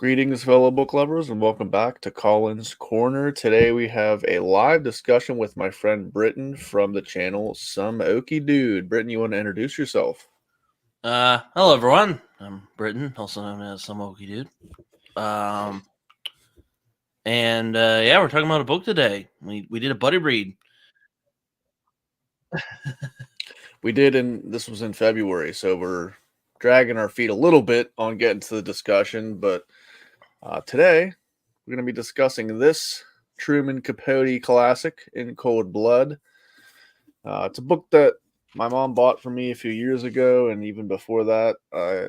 Greetings, fellow book lovers, and welcome back to Colin's Corner. Today we have a live discussion with my friend Britton from the channel Some Okie Dude. Britton, you want to introduce yourself? Hello everyone. I'm Britton, also known as Some Okie Dude. Yeah, we're talking about a book today. We did a buddy read. We did, and this was in February, so we're dragging our feet a little bit on getting to the discussion. But today we're going to be discussing this Truman Capote classic, In Cold Blood. It's a book that my mom bought for me a few years ago, and even before that,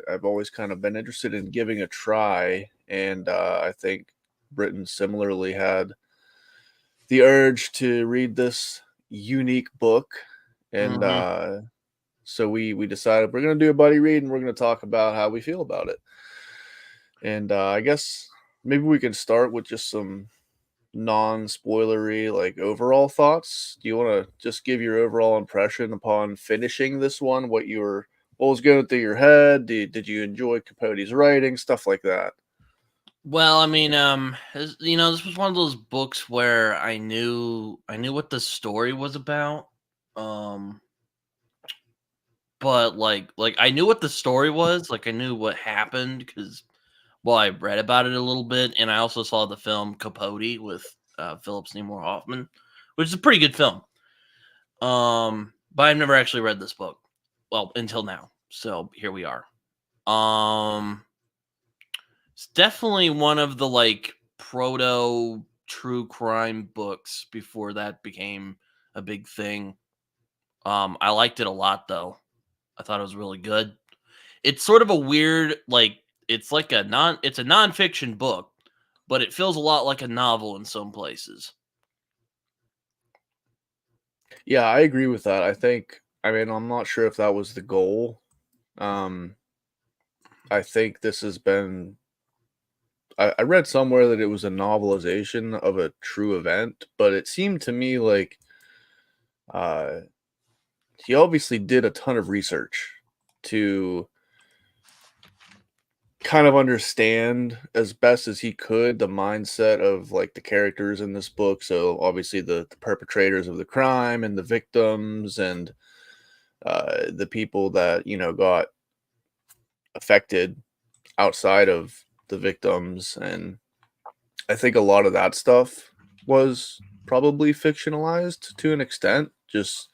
I've always kind of been interested in giving a try. And I think Britain similarly had the urge to read this unique book, and Mm-hmm. so we decided we're going to do a buddy read, and we're going to talk about how we feel about it. And I guess maybe we can start with just some non-spoilery like overall thoughts. Do you want to just give your overall impression upon finishing this one? What was going through your head? Did you enjoy Capote's writing, stuff like that? Well, I mean, this was one of those books where I knew what the story was about. Um, but like I knew what the story was. Like I knew what happened because I read about it a little bit, and I also saw the film Capote with Philip Seymour Hoffman, which is a pretty good film. But I've never actually read this book. Well, until now. So here we are. Um, it's definitely one of the like proto true crime books before that became a big thing. I liked it a lot though. I thought it was really good. It's sort of a weird it's a nonfiction book, but it feels a lot like a novel in some places. Yeah, I agree with that. I mean, I'm not sure if that was the goal. Um, I think this has been. I read somewhere that it was a novelization of a true event, but it seemed to me like uh, he obviously did a ton of research to kind of understand as best as he could the mindset of like the characters in this book. So obviously the perpetrators of the crime and the victims and the people that got affected outside of the victims. And I think a lot of that stuff was probably fictionalized to an extent, just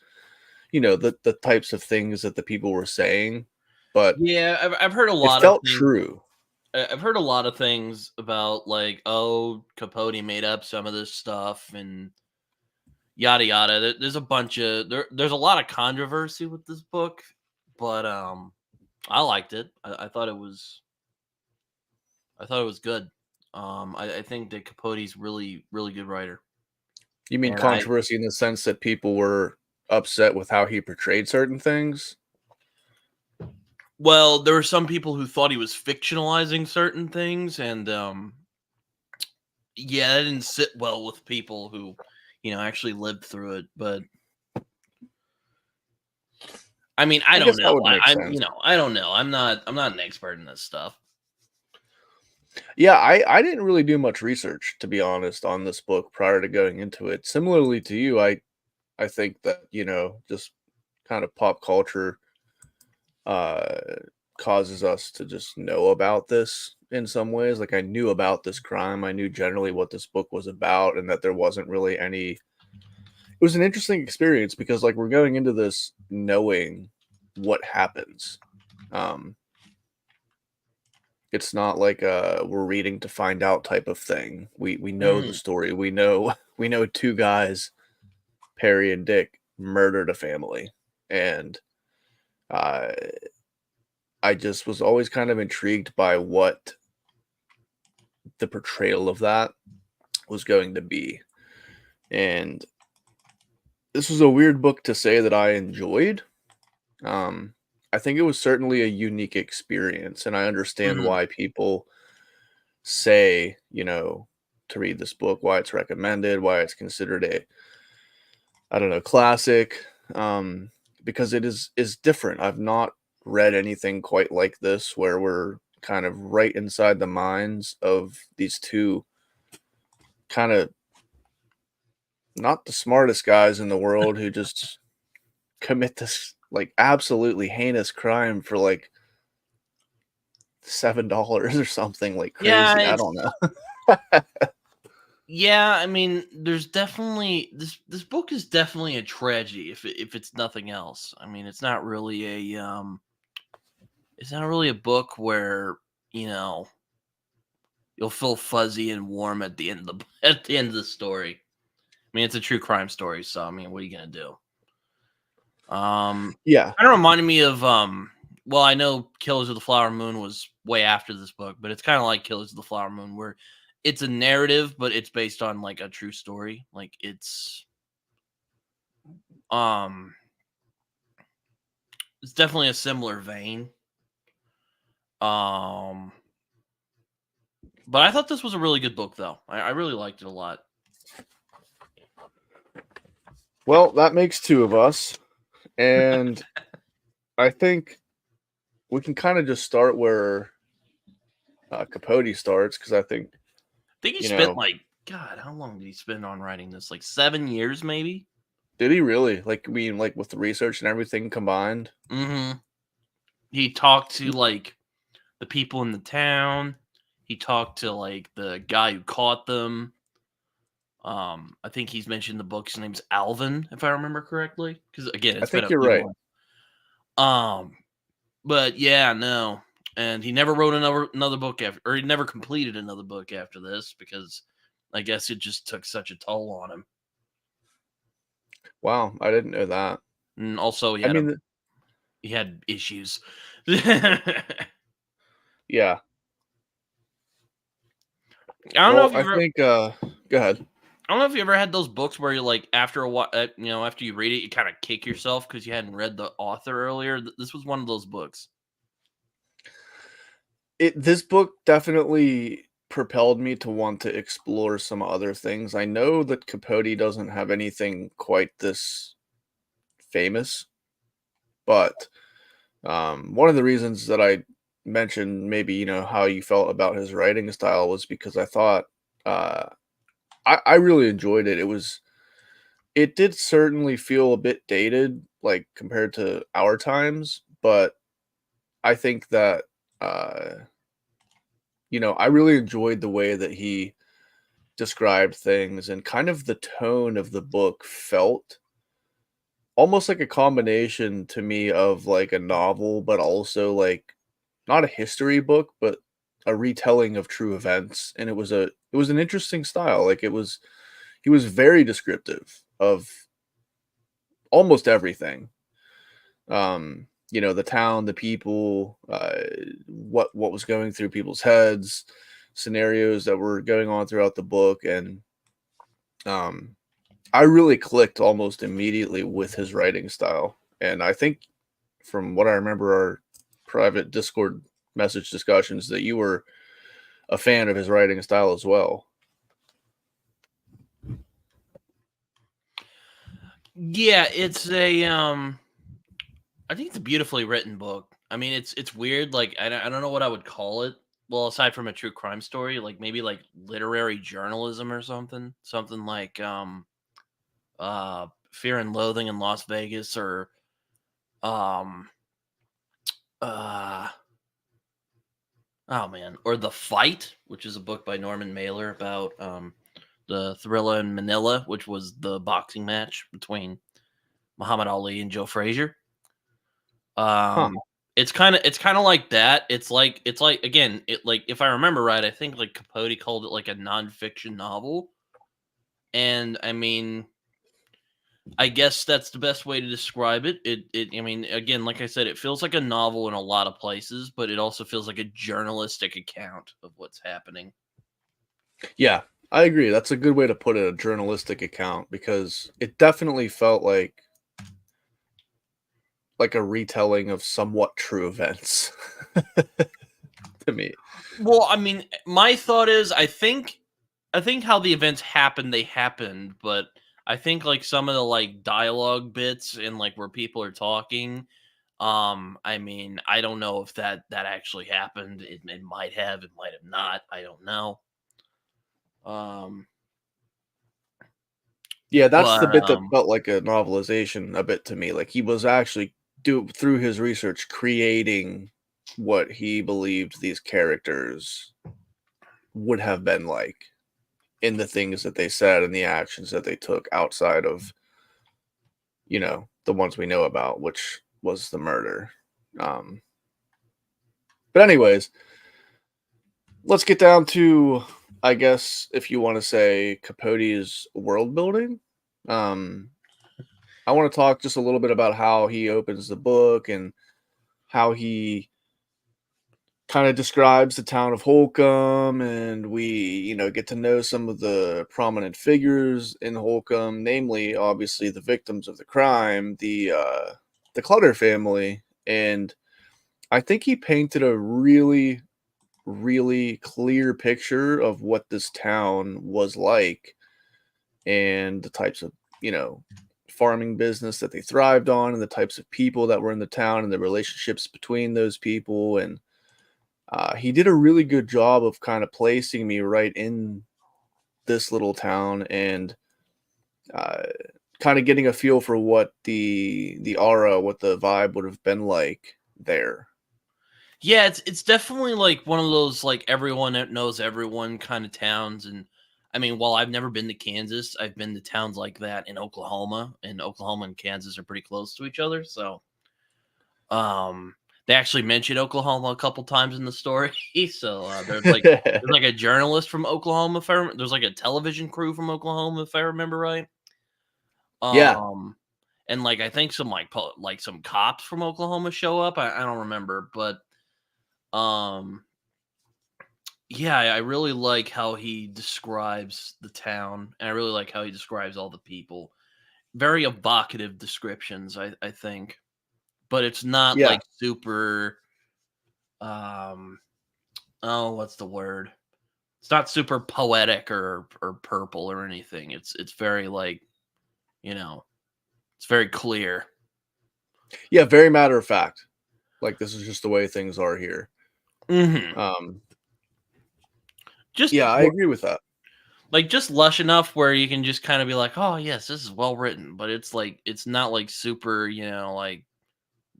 the types of things that the people were saying, but Yeah, I've heard a it lot of felt things. true. I've heard a lot of things about like, oh, Capote made up some of this stuff and yada yada. There's a bunch of there's a lot of controversy with this book, but I liked it. I thought it was good. I think that Capote's really good writer, You mean and I controversy in the sense that people were upset with how he portrayed certain things? well, there were some people who thought he was fictionalizing certain things, and yeah, that didn't sit well with people who actually lived through it. But I mean, I I don't guess that know. would make sense. I don't know. I'm not an expert in this stuff. Yeah, I didn't really do much research, to be honest, on this book prior to going into it. Similarly to you, I think that, just kind of pop culture uh causes us to just know about this in some ways. Like I knew about this crime, I knew generally what this book was about, and that there wasn't really any. It was an interesting experience because like we're going into this knowing what happens. Um it's not like we're reading to find out type of thing. We know the Mhm. story. We know we know two guys, Perry and Dick, murdered a family. And uh I just was always kind of intrigued by what the portrayal of that was going to be. And this was a weird book to say that I enjoyed. Um, I think it was certainly a unique experience, and I understand Mhm. why people say, to read this book, why it's recommended, why it's considered a, I don't know, classic, because it is different. I've not read anything quite like this where we're kind of right inside the minds of these two kind of not the smartest guys in the world who just commit this like absolutely heinous crime for like $7 or something like Yeah, crazy. I don't it's know. yeah. I mean, there's definitely this book is definitely a tragedy if it's nothing else. I mean, it's not really a book where you know you'll feel fuzzy and warm at the end of the at the end of the story. I mean, it's a true crime story, so I mean, what are you gonna do? Yeah. Kind of reminded me of well, I know Killers of the Flower Moon was way after this book, but it's kind of like Killers of the Flower Moon, where it's a narrative, but it's based on like a true story. Like um, it's definitely a similar vein. Um, but I thought this was a really good book, though. I really liked it a lot. Well, that makes two of us. And I think we can kind of just start where Capote starts because I think, I think he you spent know, like God, how long did he spend on writing this? Like 7 years, maybe. did he really? Like, I mean, like with the research and everything combined? Mm-hmm. He talked to like the people in the town. He talked to like the guy who caught them. I think he's mentioned the book's name's Alvin, if I remember correctly. Because again, I it's been think a you're few right. months. Um, but yeah, no, and he never wrote another book after, or he never completed another book after this because I guess it just took such a toll on him. Wow, I didn't know that. And also, I mean, he had issues. I yeah. don't know Well, if I you've ever, think, go ahead. I don't know if you ever had those books where you like after a while, after you read it, you kind of kick yourself because you hadn't read the author earlier. This was one of those books. This book definitely propelled me to want to explore some other things. I know that Capote doesn't have anything quite this famous, but one of the reasons that I mentioned maybe how you felt about his writing style was because I thought uh, I really enjoyed it. It did certainly feel a bit dated, like compared to our times, but I think that uh, I really enjoyed the way that he described things and kind of the tone of the book felt almost like a combination to me of like a novel, but also like not a history book, but a retelling of true events. And it was an interesting style. Like he was very descriptive of almost everything. The town, the people, what was going through people's heads, scenarios that were going on throughout the book, and um, I really clicked almost immediately with his writing style. And I think from what I remember our private Discord message discussions that you were a fan of his writing style as well. Yeah, it's a I think it's a beautifully written book. I mean, it's weird. Like I don't know what I would call it. Well, aside from a true crime story, like maybe like literary journalism or something, something like Fear and Loathing in Las Vegas or um uh oh man, or The Fight, which is a book by Norman Mailer about the Thrilla in Manila, which was the boxing match between Muhammad Ali and Joe Frazier. Huh. Um, it's kind of like that. It's like again, it like if I remember right, I think like Capote called it like a nonfiction novel, and I mean, I guess that's the best way to describe it. I mean, again, like I said, it feels like a novel in a lot of places, but it also feels like a journalistic account of what's happening. Yeah, I agree. That's a good way to put it, a journalistic account, because it definitely felt like a retelling of somewhat true events to me. Well, I mean, my thought is, I think how the events happened, they happened, but I think like some of the like dialogue bits and like where people are talking, I mean, I don't know if that actually happened. It might have, it might have not. I don't know. Um, Yeah, that's the but bit that felt like a novelization a bit to me. Like he was actually through his research creating what he believed these characters would have been like in the things that they said and the actions that they took outside of, the ones we know about, which was the murder. Um, but anyways, let's get down to, I guess, if you want to say Capote's world building. Um, I want to talk just a little bit about how he opens the book and how he kind of describes the town of Holcomb, and we, get to know some of the prominent figures in Holcomb, namely, obviously, the victims of the crime, the Clutter family, and I think he painted a really, really clear picture of what this town was like and the types of, farming business that they thrived on and the types of people that were in the town and the relationships between those people. And he did a really good job of kind of placing me right in this little town and uh, kind of getting a feel for what the aura, what the vibe would have been like there. yeah, it's definitely like one of those like everyone that knows everyone kind of towns. And I mean, while I've never been to Kansas, I've been to towns like that in Oklahoma, and Oklahoma and Kansas are pretty close to each other. So, um, they actually mentioned Oklahoma a couple times in the story. So there's like a journalist from Oklahoma. If there's like a television crew from Oklahoma, if I remember right. Yeah, Um, and like I think some like like some cops from Oklahoma show up. I don't remember, but um yeah, I really like how he describes the town, and I really like how he describes all the people. Very evocative descriptions, I think, but it's not yeah, like super. Um, oh, what's the word? It's not super poetic or purple or anything. It's very like you know, it's very clear. yeah. Very matter of fact. Like this is just the way things are here. Hmm. Um, Just yeah, I agree with that. like just lush enough where you can just kind of be like, oh yes, this is well written, but it's like it's not like super, like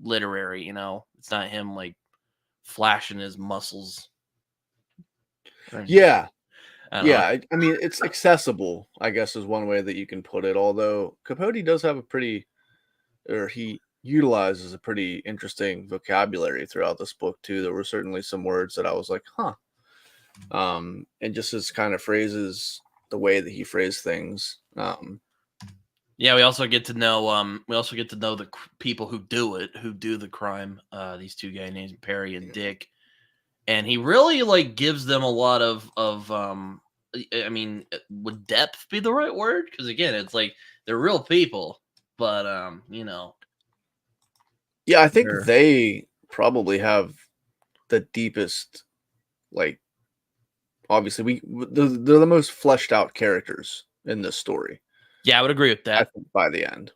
literary. It's not him like flashing his muscles or anything. Yeah, I don't yeah. know. I mean, it's accessible, I guess, is one way that you can put it. Although Capote does have or he utilizes a pretty interesting vocabulary throughout this book too. There were certainly some words that I was like, huh. And just his kind of phrases, the way that he phrased things. Yeah, we also get to know the people who do it, who do the crime. These two guys named Perry and Dick, and he really like gives them a lot of. I mean, would depth be the right word? Because again, it's like they're real people, but Yeah, I think they're they probably have the deepest, like, obviously, they're the most fleshed out characters in this story, yeah, I would agree with I that. think, by the end.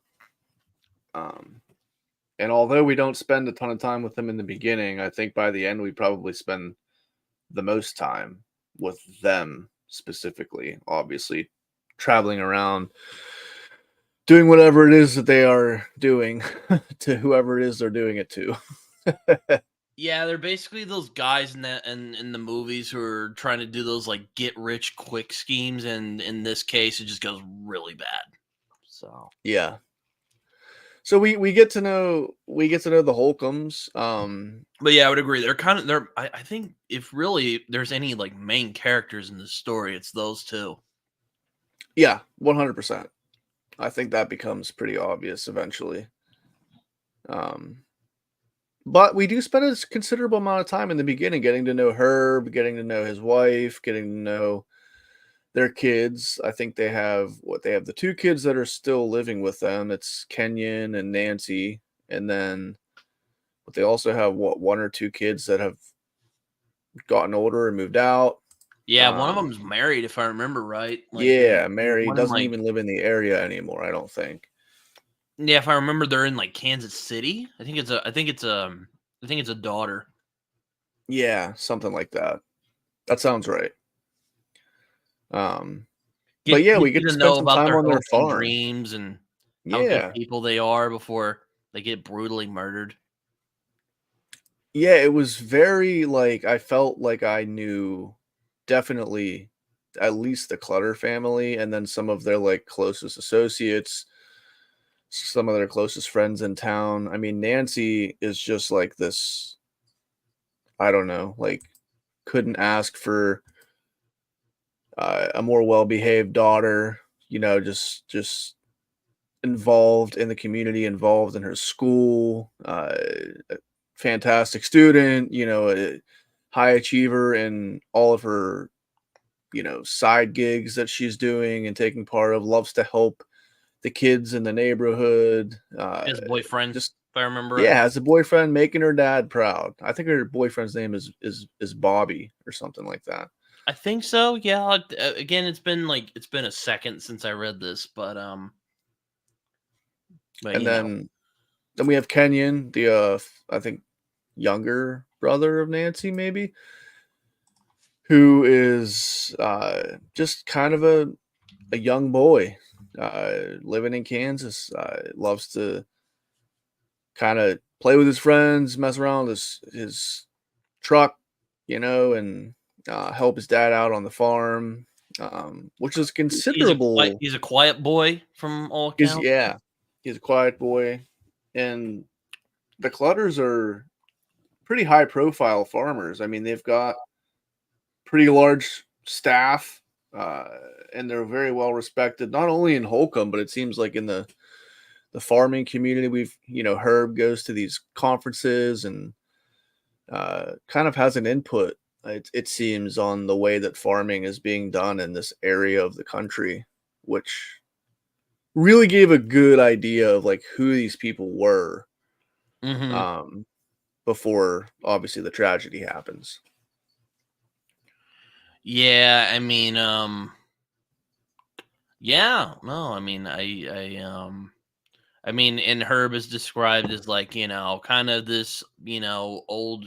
Um, and although we don't spend a ton of time with them in the beginning, I think by the end we probably spend the most time with them specifically, obviously, traveling around, doing whatever it is that they are doing to whoever it is they're doing it to. Yeah, they're basically those guys in the movies who are trying to do those like get rich quick schemes, and in this case, it just goes really bad. So, Yeah. So we get to know the Holcombs. but yeah, I would agree. They're. I think if really there's any like main characters in this story, it's those two. Yeah, 100%. I think that becomes pretty obvious eventually. Um, but we do spend a considerable amount of time in the beginning getting to know Herb, getting to know his wife, getting to know their kids. I think they have the two kids that are still living with them. It's Kenyon and Nancy, and then but they also have one or two kids that have gotten older and moved out. Yeah, one of Um, them's married, if I remember right. Like yeah, there's Mary one in doesn't like even live in the area anymore, I don't think. Yeah, if I remember, they're in like Kansas City. I think it's a daughter. Yeah, something like that. That sounds right. Um, Get but yeah, get we get you to to spend know some about time their on their hopes and farm. dreams and how good Yeah. people they are before they get brutally murdered. Yeah, it was very like I felt like I knew definitely at least the Clutter family and then some of their like closest associates, some of their closest friends in town. I mean, Nancy is just like this, I don't know, like couldn't ask for a more well-behaved daughter, just involved in the community, involved in her school, a fantastic student, a high achiever in all of her, side gigs that she's doing and taking part of, loves to help the kids in the neighborhood. His boyfriend, if Just I remember yeah, right. has a boyfriend, making her dad proud. I think her boyfriend's name is Bobby or something like that. I think so. Yeah. Again, it's been a second since I read this, but And then we have Kenyon, the I think younger brother of Nancy, maybe, who is just kind of a young boy living in Kansas. Loves to kind of play with his friends, mess around with his truck, and help his dad out on the farm, which is considerable. he's a quiet boy from all He's accounts. yeah, he's a quiet boy, and the Clutters are pretty high profile farmers. I mean, they've got pretty large staff, uh, and they're very well respected, not only in Holcomb, but it seems like in the farming community. Herb goes to these conferences and kind of has an input. It seems on the way that farming is being done in this area of the country, which really gave a good idea of like who these people were Hmm. um, before obviously the tragedy happens. Yeah, yeah, no, I mean, and Herb is described as like, kind of this, old,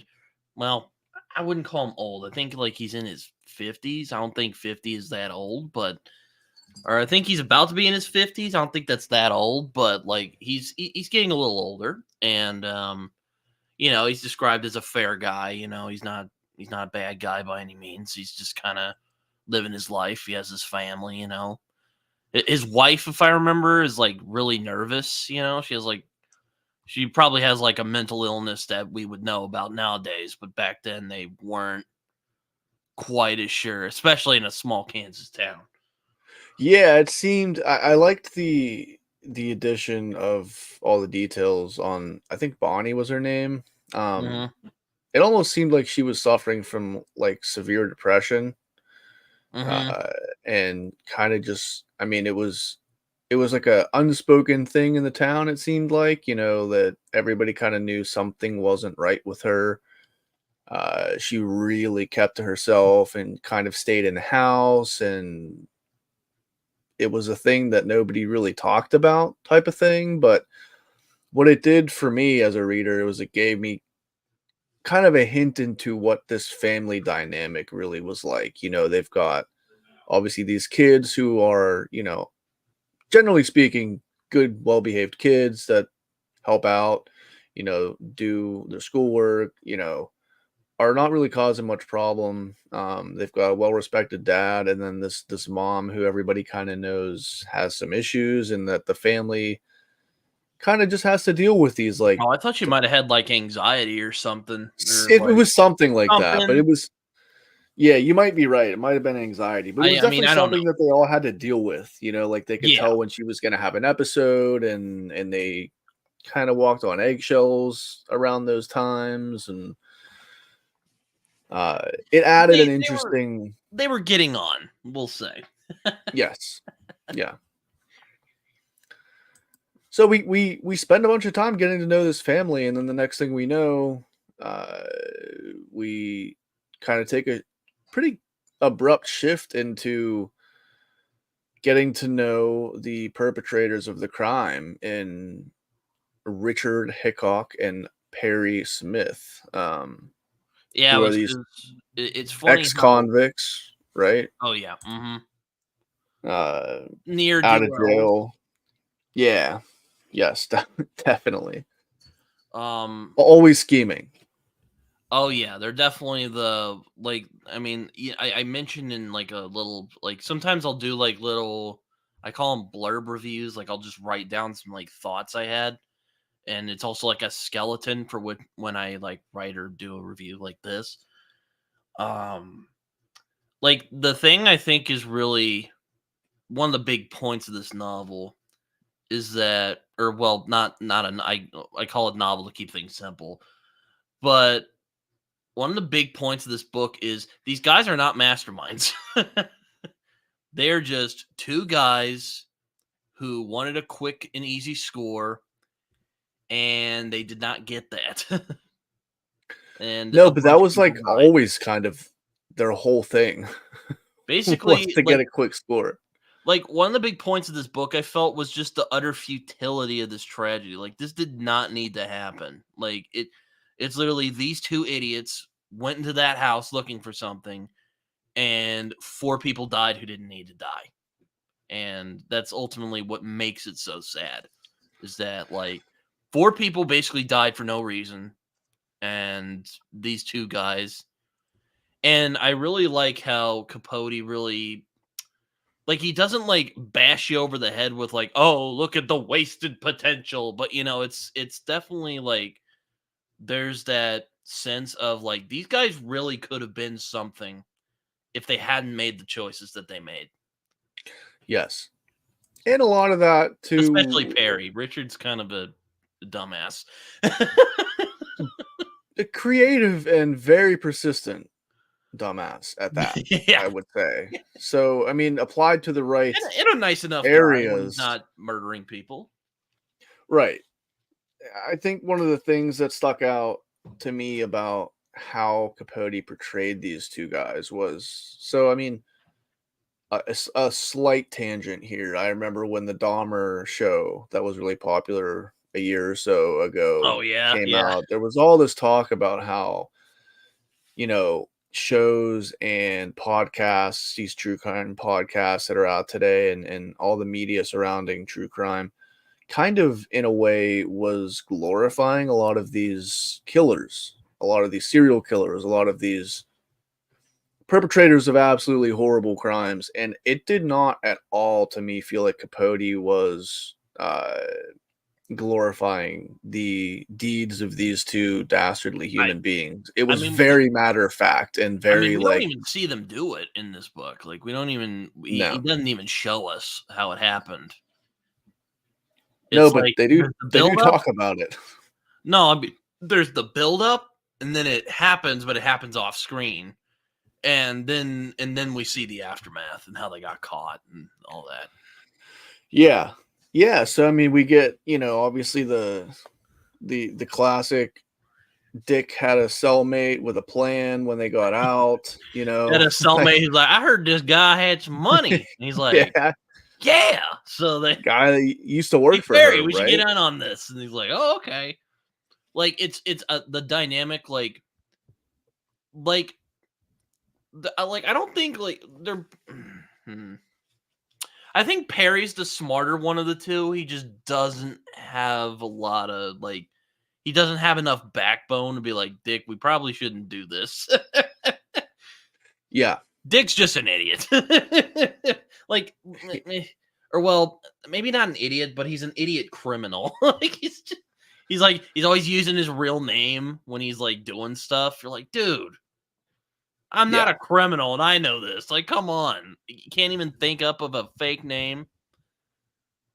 well, I wouldn't call him old. I think like he's in his 50s. I don't think 50 is that old, but or I think he's about to be in his 50s. I don't think that's that old, but like he's getting a little older and he's described as a fair guy, he's not a bad guy by any means. He's just kind of living his life. He has his family, His wife, if I remember, is like really nervous. She probably has like a mental illness that we would know about nowadays, but back then they weren't quite as sure, especially in a small Kansas town. Yeah, it seemed I liked the addition of all the details on, I think Bonnie was her name. Um, Hmm. it almost seemed like she was suffering from like severe depression, Hmm. uh, and kind of just, I mean, it was like a unspoken thing in the town. It seemed like, that everybody kind of knew something wasn't right with her. She really kept to herself and kind of stayed in the house, and it was a thing that nobody really talked about, type of thing. But what it did for me as a reader was it gave me kind of a hint into what this family dynamic really was like. They've got obviously these kids who are, generally speaking, good, well behaved kids that help out, do their schoolwork, are not really causing much problem. They've got a well respected dad, and then this mom who everybody kind of knows has some issues, and that the family kind of just has to deal with these like Oh, I thought she might have had like anxiety or something, or it like was something like that, but something. it was yeah, you might be right. It might have been anxiety, but it was I mean, definitely I don't know. something that they all had to deal with. Like they could Yeah, tell when she was going to have an episode, and they kind of walked on eggshells around those times, and it added an they were interesting getting on. We'll say. yes, yeah. So we spend a bunch of time getting to know this family, and then the next thing we know, uh, we kind of take a pretty abrupt shift into getting to know the perpetrators of the crime in Richard Hickok and Perry Smith, Yeah, who are these it's funny how. ex-convicts, right? Oh yeah, Uh, near do Out of wells. jail. Yeah. Yes, definitely. Um, Always scheming. oh yeah, they're definitely the like. I mean, yeah, I mentioned in like a little like sometimes I'll do like little. I call them blurb reviews. Like I'll just write down some like thoughts I had, and it's also like a skeleton for when I like write or do a review like this. Um, like the thing I think is really one of the big points of this novel is that, or well, not an I call it novel to keep things simple, but one of the big points of this book is these guys are not masterminds. They're just two guys who wanted a quick and easy score, and they did not get that. And No, a but bunch that of was, people like, died. always kind of their whole thing was Basically, to get a quick score. like one of the big points of this book I felt was just the utter futility of this tragedy. Like this did not need to happen. It's literally these two idiots went into that house looking for something and four people died who didn't need to die. And that's ultimately what makes it so sad is that like four people basically died for no reason and these two guys. And I really like how Capote really like he doesn't like bash you over the head with like, "Oh, look at the wasted potential." But it's definitely like there's that sense of like these guys really could have been something if they hadn't made the choices that they made. Yes. And a lot of that Especially too, Perry. Richard's kind of a dumbass. a creative and very persistent dumbass at that, Yeah. I would say. So, I mean, applied to the right And a nice enough guy when he's areas. not murdering people. Right. I think one of the things that stuck out to me about how Capote portrayed these two guys was so, I mean, a slight tangent here. I remember when the Dahmer show that was really popular a year or so Oh ago yeah, came yeah. out. There was all this talk about how, shows and podcasts, these true crime podcasts that are out today and all the media surrounding true crime kind of in a way was glorifying a lot of these killers, a lot of these serial killers, a lot of these perpetrators of absolutely horrible crimes. And it did not at all to me feel like Capote was glorifying the deeds of these two dastardly I human beings. It I was mean we very matter of fact and I mean very we don't like, even see them do it in this book. Like we don't even he no, doesn't even show us how it happened. no, It's but like they do there's the they do build up. talk about it. No, I mean there's the build up and then it happens, but it happens off screen. And then we see the aftermath and how they got caught and all that. Yeah. Yeah. So I mean we get, obviously the classic Dick had a cellmate with a plan when they got out, And a like, cellmate, he's like, I heard this guy had some money. And he's like, yeah, yeah. So they, guy that used to hey work for Barry, her, we should get right? in on this. And he's like, oh, okay. Like it's the dynamic, like like I don't think like they're. Hmm. I think Perry's the smarter one of the two. He just doesn't have a lot of like. He doesn't have enough backbone to be like, Dick, we probably shouldn't do this. Yeah. Dick's just an idiot. Like, or well, maybe not an idiot, but he's an idiot criminal. Like he's like he's always using his real name when he's like doing stuff. You're like, dude, I'm not Yeah. a criminal and I know this. Like, come on, you can't even think up of a fake name.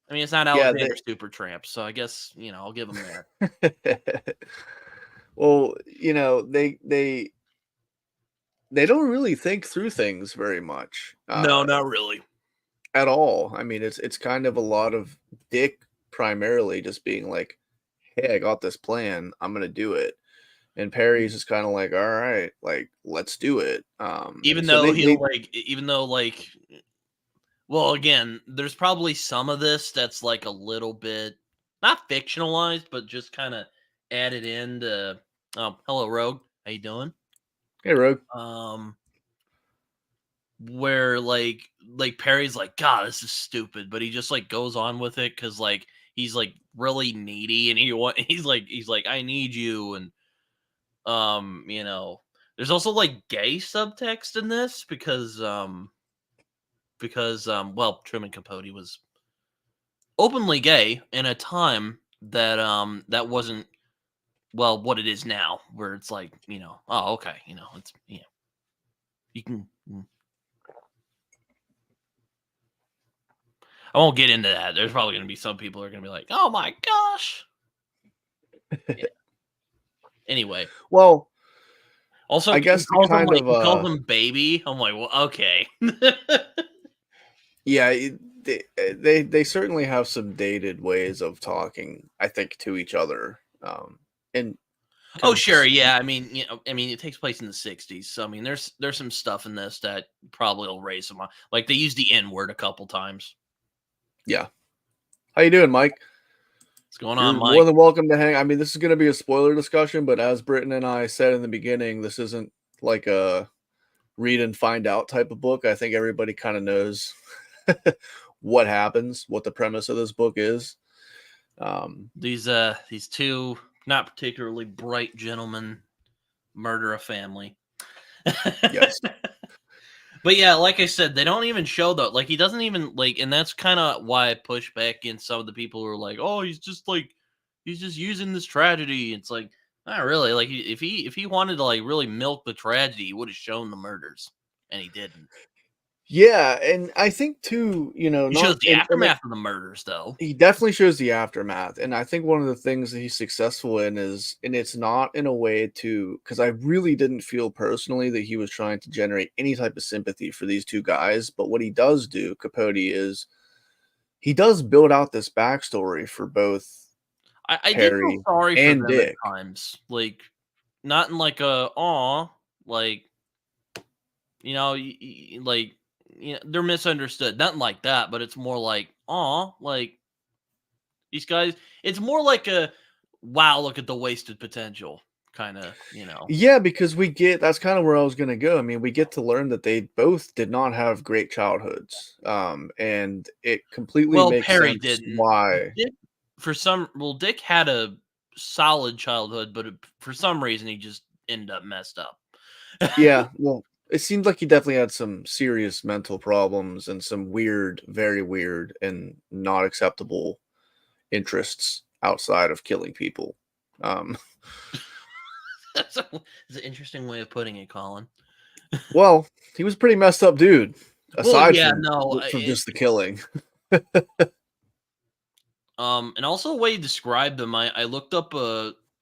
I mean, it's not Yeah. Alexander Supertramp, so I guess I'll give him that. Well, they don't really think through things very much, No, not really. at all. I mean, it's kind of a lot of Dick primarily just being like, "Hey, I got this plan. I'm gonna do it." And Perry's just kind of like, "All right, like let's do it." Even So though they even though like Well, again, there's probably some of this that's like a little bit not fictionalized, but just kind of added into. Hello, Rogue. How you doing? Hey, Rogue. Um, where like Perry's like, God, this is stupid, but he just like goes on with it because like he's like really needy and he's like I need you and there's also like gay subtext in this because well Truman Capote was openly gay in a time that wasn't well what it is now where it's like oh okay it's you can I won't get into that. There's probably going to be some people who are going to be like, "Oh my gosh." Yeah. Anyway, Well, also I guess to kind of he calls him baby. I'm like, well, okay. yeah, they certainly have some dated ways of talking, I think, to each other. And Oh kind of sure, yeah. I mean, it takes place in the '60s, so I mean, there's some stuff in this that probably will raise some. Like they use the N word a couple times. yeah. How you doing, Mike? What's going on, You're more Mike? than welcome to hang. I mean, this is going to be a spoiler discussion, but as Britton and I said in the beginning, this isn't like a read and find out type of book. I think everybody kind of knows what happens, what the premise of this book is. These two not particularly bright gentlemen murder a family. Yes. But yeah, like I said, they don't even show though. Like he doesn't even like, and that's kind of why I push back against some of the people who are like, "Oh, he's just using this tragedy." It's like, not really. Like if he wanted to like really milk the tragedy, he would have shown the murders, and he didn't. Yeah, and I think too, He shows not the aftermath of the murders, though. he definitely shows the aftermath, and I think one of the things that he's successful in is, and it's not in a way to, because I really didn't feel personally that he was trying to generate any type of sympathy for these two guys, but what he does do, Capote, is he does build out this backstory for both I did feel Perry sorry for and them at Dick. times, like not in like a aw, like like they're misunderstood, nothing like that, but it's more like aw, like these guys. It's more like a wow, look at the wasted potential kind of. Yeah, because we get that's kind of where I was gonna go. I mean, we get to learn that they both did not have great childhoods. And it completely Well, makes Perry sense didn't. why. Dick had a solid childhood, but for some reason he just ended up messed up. Yeah, well, it seems like he definitely had some serious mental problems and some weird, very weird and not acceptable interests outside of killing people. Um, That's an interesting way of putting it, Colin. well, he was a pretty messed up dude, Well, aside yeah, no, from just the killing. and also the way you described them, I looked up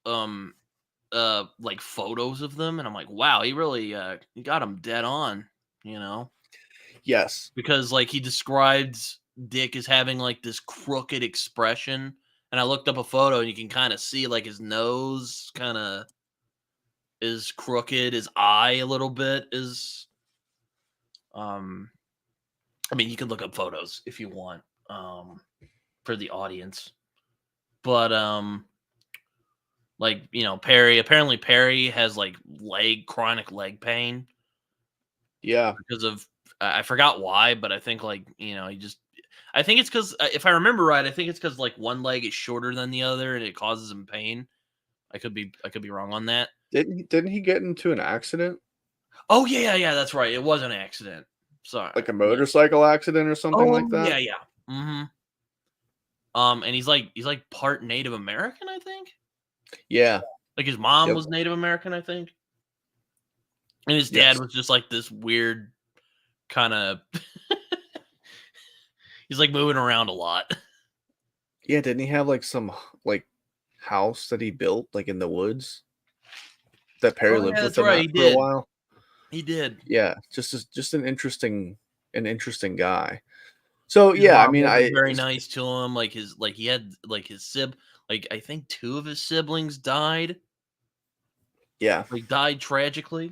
um like photos of them, and I'm like, wow, he really he got him dead on, you know, Yes. because like he described Dick as having like this crooked expression, and I looked up a photo, and you can kind of see like his nose kind of is crooked, his eye a little bit is um I mean, you can look up photos if you want for the audience. But like, apparently Perry has like chronic leg pain Yeah. because of I forgot why, but I think like, he just I think it's cuz if I remember right, I think it's cuz like one leg is shorter than the other and it causes him pain. I could be wrong on that. Didn't he get into an accident? Oh yeah, that's right. It was an accident. Sorry. Like a Yeah. motorcycle accident or something Oh like that? yeah. Mhm. And he's like part Native American, I think. Yeah. Like his mom Yep. was Native American, I think, and his dad Yes. was just like this weird kind of. He's like moving around a lot. Yeah, didn't he have like some like house that he built like in the woods that Perry Oh lived yeah, with that's him right. at He for a did. while? He did. Yeah, just an interesting guy. So His yeah, I mom mean, wasn't I very nice to him. He had like his like I think two of his siblings died. yeah. Like died tragically.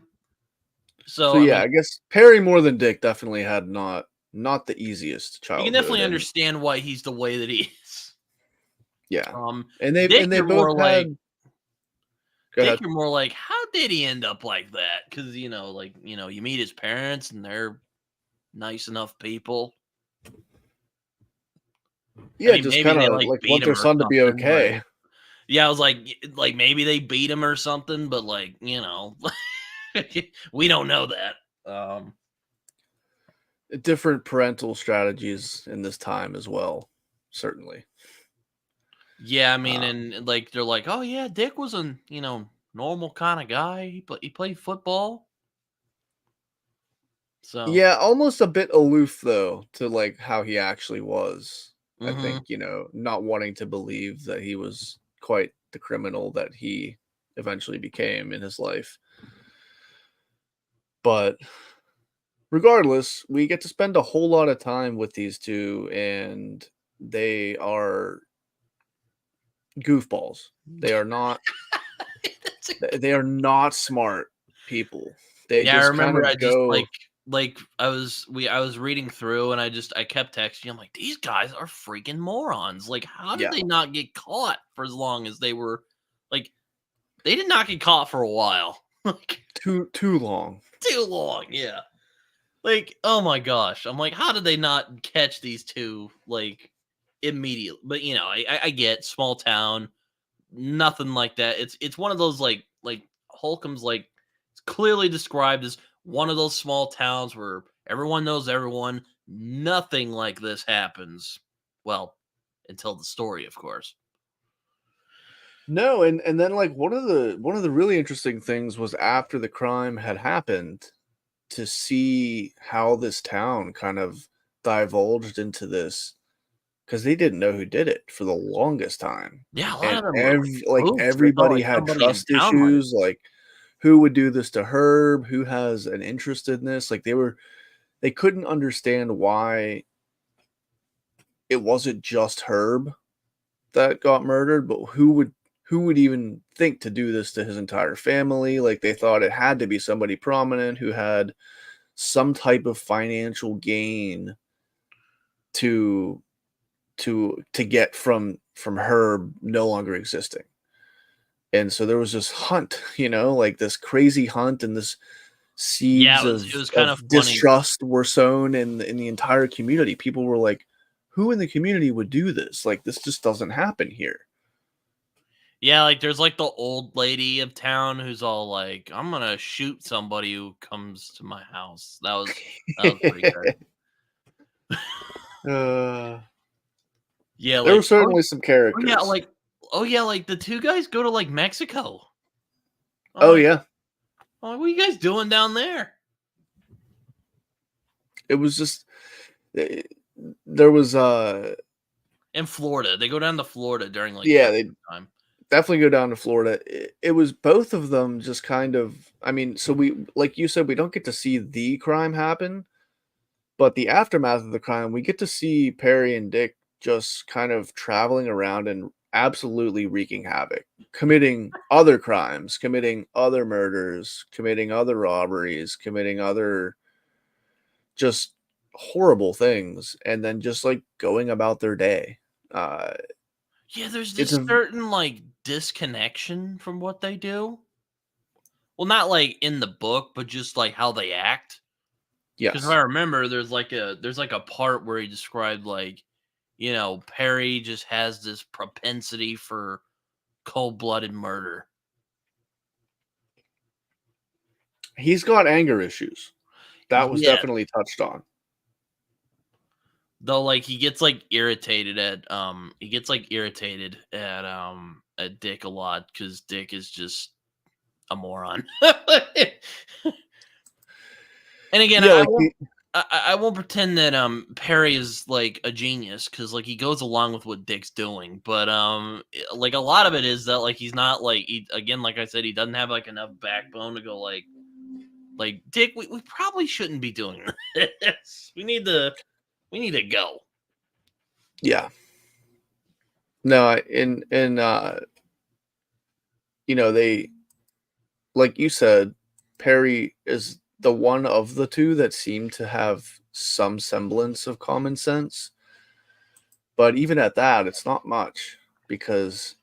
So So I yeah, mean, I guess Perry more than Dick definitely had not not the easiest You can childhood, definitely and understand why he's the way that he is. yeah, Um, and Dick, they you're both more like had. Go ahead. how did he end up like that? Because you meet his parents and they're nice enough people. I Yeah, mean, just maybe kind they of like like beat want their him or son to be something, but okay. yeah, I was like maybe they beat him or something, but we don't know that. Different parental strategies in this time as well, certainly. Yeah, I mean, Um, and like they're like, oh yeah, Dick was a normal kind of guy. He played football, so. yeah, almost a bit aloof though to like how he actually was. I Hmm. think, not wanting to believe that he was quite the criminal that he eventually became in his life. But regardless, we get to spend a whole lot of time with these two, and they are goofballs. They are not they are not smart people. They Yeah, I just kind remember I of just go, I was reading through and I kept texting. I'm like, these guys are freaking morons. Like, how did yeah, they not get caught for as long as they were? Like, they did not get caught for a while. Like, too long. too long. Yeah. Like, oh my gosh. I'm like, how did they not catch these two like immediately? But I get small town, nothing like that. It's one of those like Holcomb's like it's clearly described as one of those small towns where everyone knows everyone. Nothing like this happens. Well, until the story, of course. No, and then like one of the really interesting things was after the crime had happened to see how this town kind of divulged into this because they didn't know who did it for the longest time. Yeah, a lot And of them were like spooked. They thought everybody like had somebody in trust town might. issues, like who would do this to Herb, who has an interest in this. Like they couldn't understand why it wasn't just Herb that got murdered, but who would even think to do this to his entire family? Like they thought it had to be somebody prominent who had some type of financial gain to to get from her no longer existing. And so there was this hunt, like this crazy hunt, and this Yeah, seeds it was kind of of funny. distrust were sown in the entire community. People were like, who in the community would do this? Like this just doesn't happen here. Yeah, like there's like the old lady of town who's all like, "I'm gonna shoot somebody who comes to my house." That was pretty good. uh, Yeah, there were like certainly some oh yeah, characters. like the two guys go to like Mexico. I'm Oh like, yeah, what are you guys doing down there? it was just eh, there was In Florida, they go down to Florida during like yeah, Christmas they time. definitely go down to Florida. It was both of them just kind of, I mean, so we, like you said, we don't get to see the crime happen, but the aftermath of the crime, we get to see Perry and Dick just kind of traveling around and absolutely wreaking havoc, committing other crimes, committing other murders, committing other robberies, committing other just horrible things, and then just like going about their day. Uh, Yeah, there's it's this a certain like disconnection from what they do. Well, not like in the book, but just like how they act. Because if I yes. remember, there's like a part where he described like, Perry just has this propensity for cold blooded murder. He's got anger issues. That was Yeah, definitely touched on. though, like he gets like irritated at Dick a lot because Dick is just a moron. And again, Yeah, like he I won't pretend that Perry is like a genius because like he goes along with what Dick's doing, but like a lot of it is that like he's not like again like I said he doesn't have like enough backbone to go like Dick we probably shouldn't be doing this. We need to go. yeah. No, they, like you said, Perry is the one of the two that seem to have some semblance of common sense. But even at that, it's not much because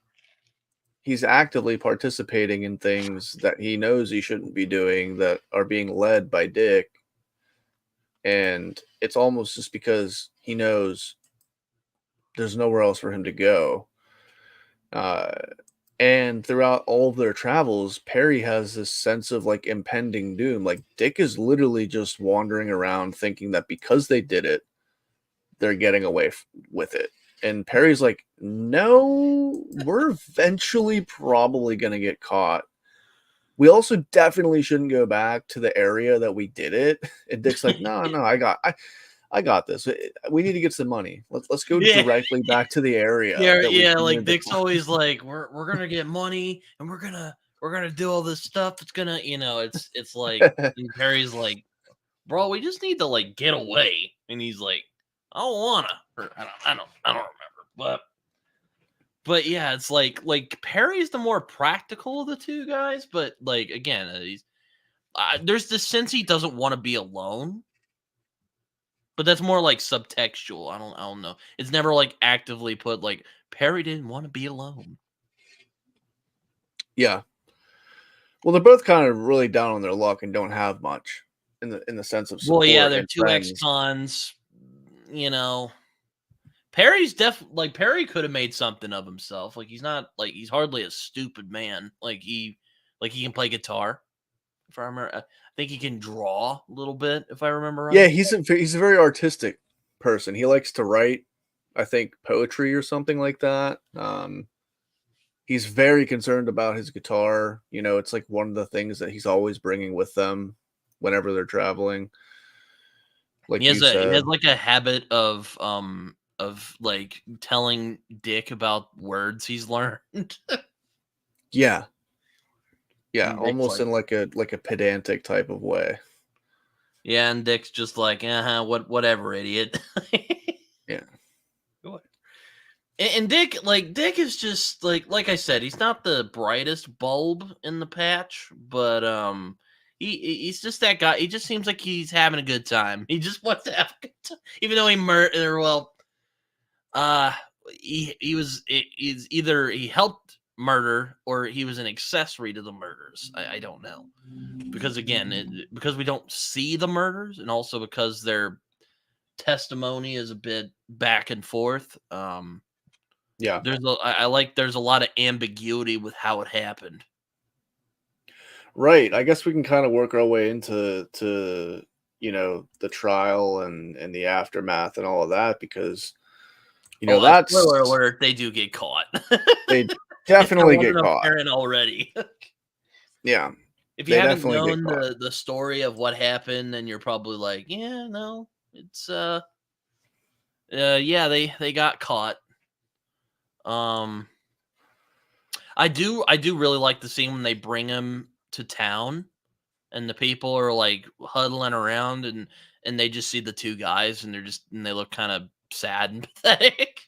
he's actively participating in things that he knows he shouldn't be doing that are being led by Dick. And it's almost just because he knows there's nowhere else for him to go. Uh, and throughout all of their travels, Perry has this sense of like impending doom. Like Dick is literally just wandering around thinking that because they did it, they're getting away with it. And Perry's like, no, we're eventually probably going to get caught. We also definitely shouldn't go back to the area that we did it. And Dick's like, no, I got this. We need to get some money. Let's go Yeah. directly back to the area. Yeah, that we yeah. came Like into Dick's always like, we're gonna get money and we're gonna do all this stuff. It's gonna, it's like, and Perry's like, bro, we just need to like get away. And he's like, I don't wanna. Or, I don't remember. But yeah, it's like Perry's the more practical of the two guys. But like again, there's this sense he doesn't want to be alone. But that's more like subtextual. I don't know. It's never like actively put like Perry didn't want to be alone. Yeah. Well, they're both kind of really down on their luck and don't have much in the sense of Well, yeah, support they're and two friends. ex-cons. Perry's Like Perry could have made something of himself. Like he's hardly a stupid man. Like he can play guitar. If I remember, I think he can draw a little bit. If I remember right. Yeah, he's a very artistic person. He likes to write, I think, poetry or something like that. He's very concerned about his guitar. It's like one of the things that he's always bringing with them whenever they're traveling. Like you He has said, like a habit of like telling Dick about words he's learned. yeah, yeah, And Dick's almost like, in like a pedantic type of way. yeah, and Dick's just like, whatever, idiot. Yeah, And Dick is just like I said, he's not the brightest bulb in the patch, but he's just that guy. He just seems like he's having a good time. He just wants to have a good time, even though uh he's either he helped murder or he was an accessory to the murders. I don't know, because again, because we don't see the murders, and also because their testimony is a bit back and forth. yeah. There's a lot of ambiguity with how it happened. Right. I guess we can kind of work our way into the trial and the aftermath and all of that because that's Spoiler alert, they do get caught. they If that definitely get wasn't caught. apparent already. Yeah, If you they haven't definitely get known caught. the story of what happened, then you're probably like, yeah, no, it's yeah, they got caught. Um I do really like the scene when they bring him to town and the people are like huddling around and they just see the two guys and they look kind of sad and pathetic.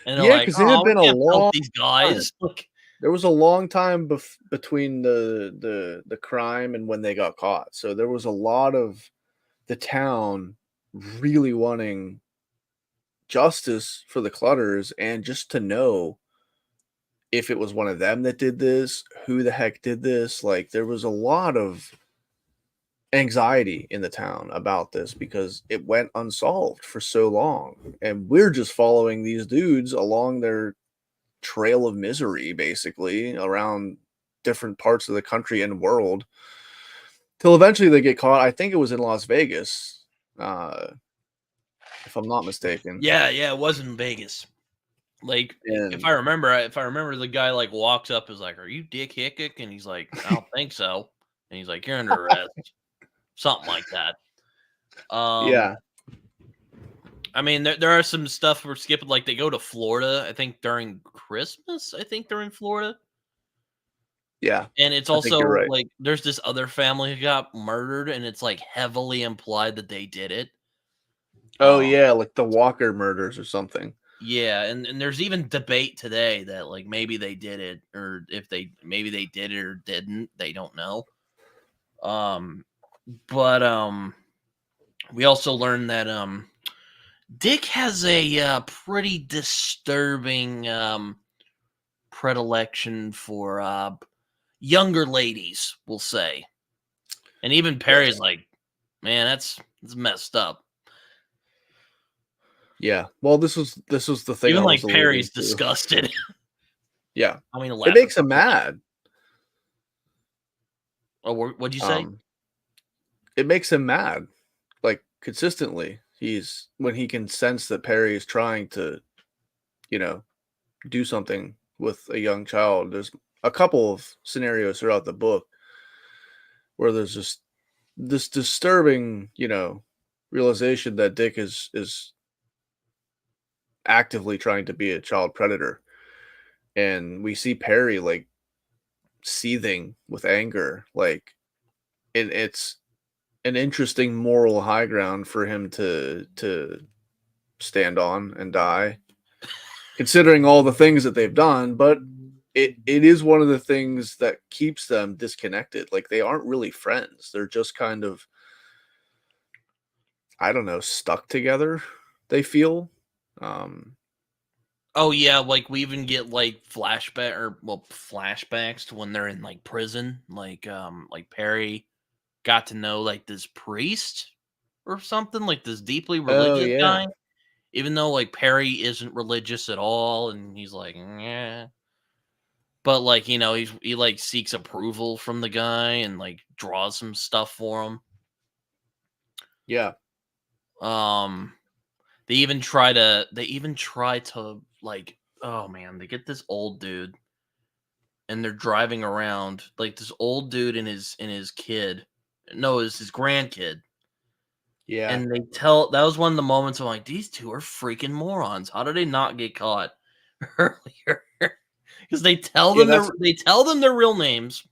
And they're Yeah, like, because it had "Oh, been a we can't help long these time. guys." Like, There was a long time between the crime and when they got caught. So there was a lot of the town really wanting justice for the Clutters and just to know if it was one of them that did this, who the heck did this. Like there was a lot of anxiety in the town about this because it went unsolved for so long. And we're just following these dudes along their trail of misery, basically, around different parts of the country and world till eventually they get caught. I think it was in Las Vegas, uh, if I'm not mistaken. yeah, it was in Vegas. Like, if And I remember, the guy like walks up, is like, "Are you Dick Hickok?" And he's like, "I don't think so." And he's like, "You're under arrest," something like that. Um, yeah, I mean, there are some stuff we're skipping. Like, they go to Florida. I think during Christmas. I think they're in Florida. yeah, And it's I think also you're right. like there's this other family who got murdered, and it's like heavily implied that they did it. Oh Um, yeah, like the Walker murders or something. yeah, and there's even debate today that like maybe they did it, or if maybe they did it or didn't, they don't know. Um, but we also learned that Dick has a pretty disturbing predilection for younger ladies, we'll say. And even Perry's Yes. like, man, that's messed up. Yeah. Well, this was the thing I Even was like Perry's alluding to. disgusted. Yeah. I mean, It laugh makes him about that. mad. Oh, what'd you say? Um, it makes him mad, like, consistently. He's when he can sense that Perry is trying to, you know, do something with a young child. There's a couple of scenarios throughout the book where there's just this disturbing, realization that Dick is actively trying to be a child predator. And we see Perry like seething with anger. Like it's an interesting moral high ground for him to stand on and die, considering all the things that they've done, but it is one of the things that keeps them disconnected. Like they aren't really friends. They're just kind of, I don't know, stuck together, they feel. Um Oh yeah, like we even get like flashbacks to when they're in like prison. Like Perry got to know like this priest or something, like this deeply oh religious yeah. guy. Even though like Perry isn't religious at all, and he's like, yeah. But like, he like seeks approval from the guy and like draws some stuff for him. Yeah. Um they even try to like, oh man, they get this old dude and they're driving around, like this old dude and his kid. No, it's his grandkid. Yeah. And they tell that was one of the moments I'm like, these two are freaking morons. How did they not get caught earlier? Because Yeah, that's they tell them their real names,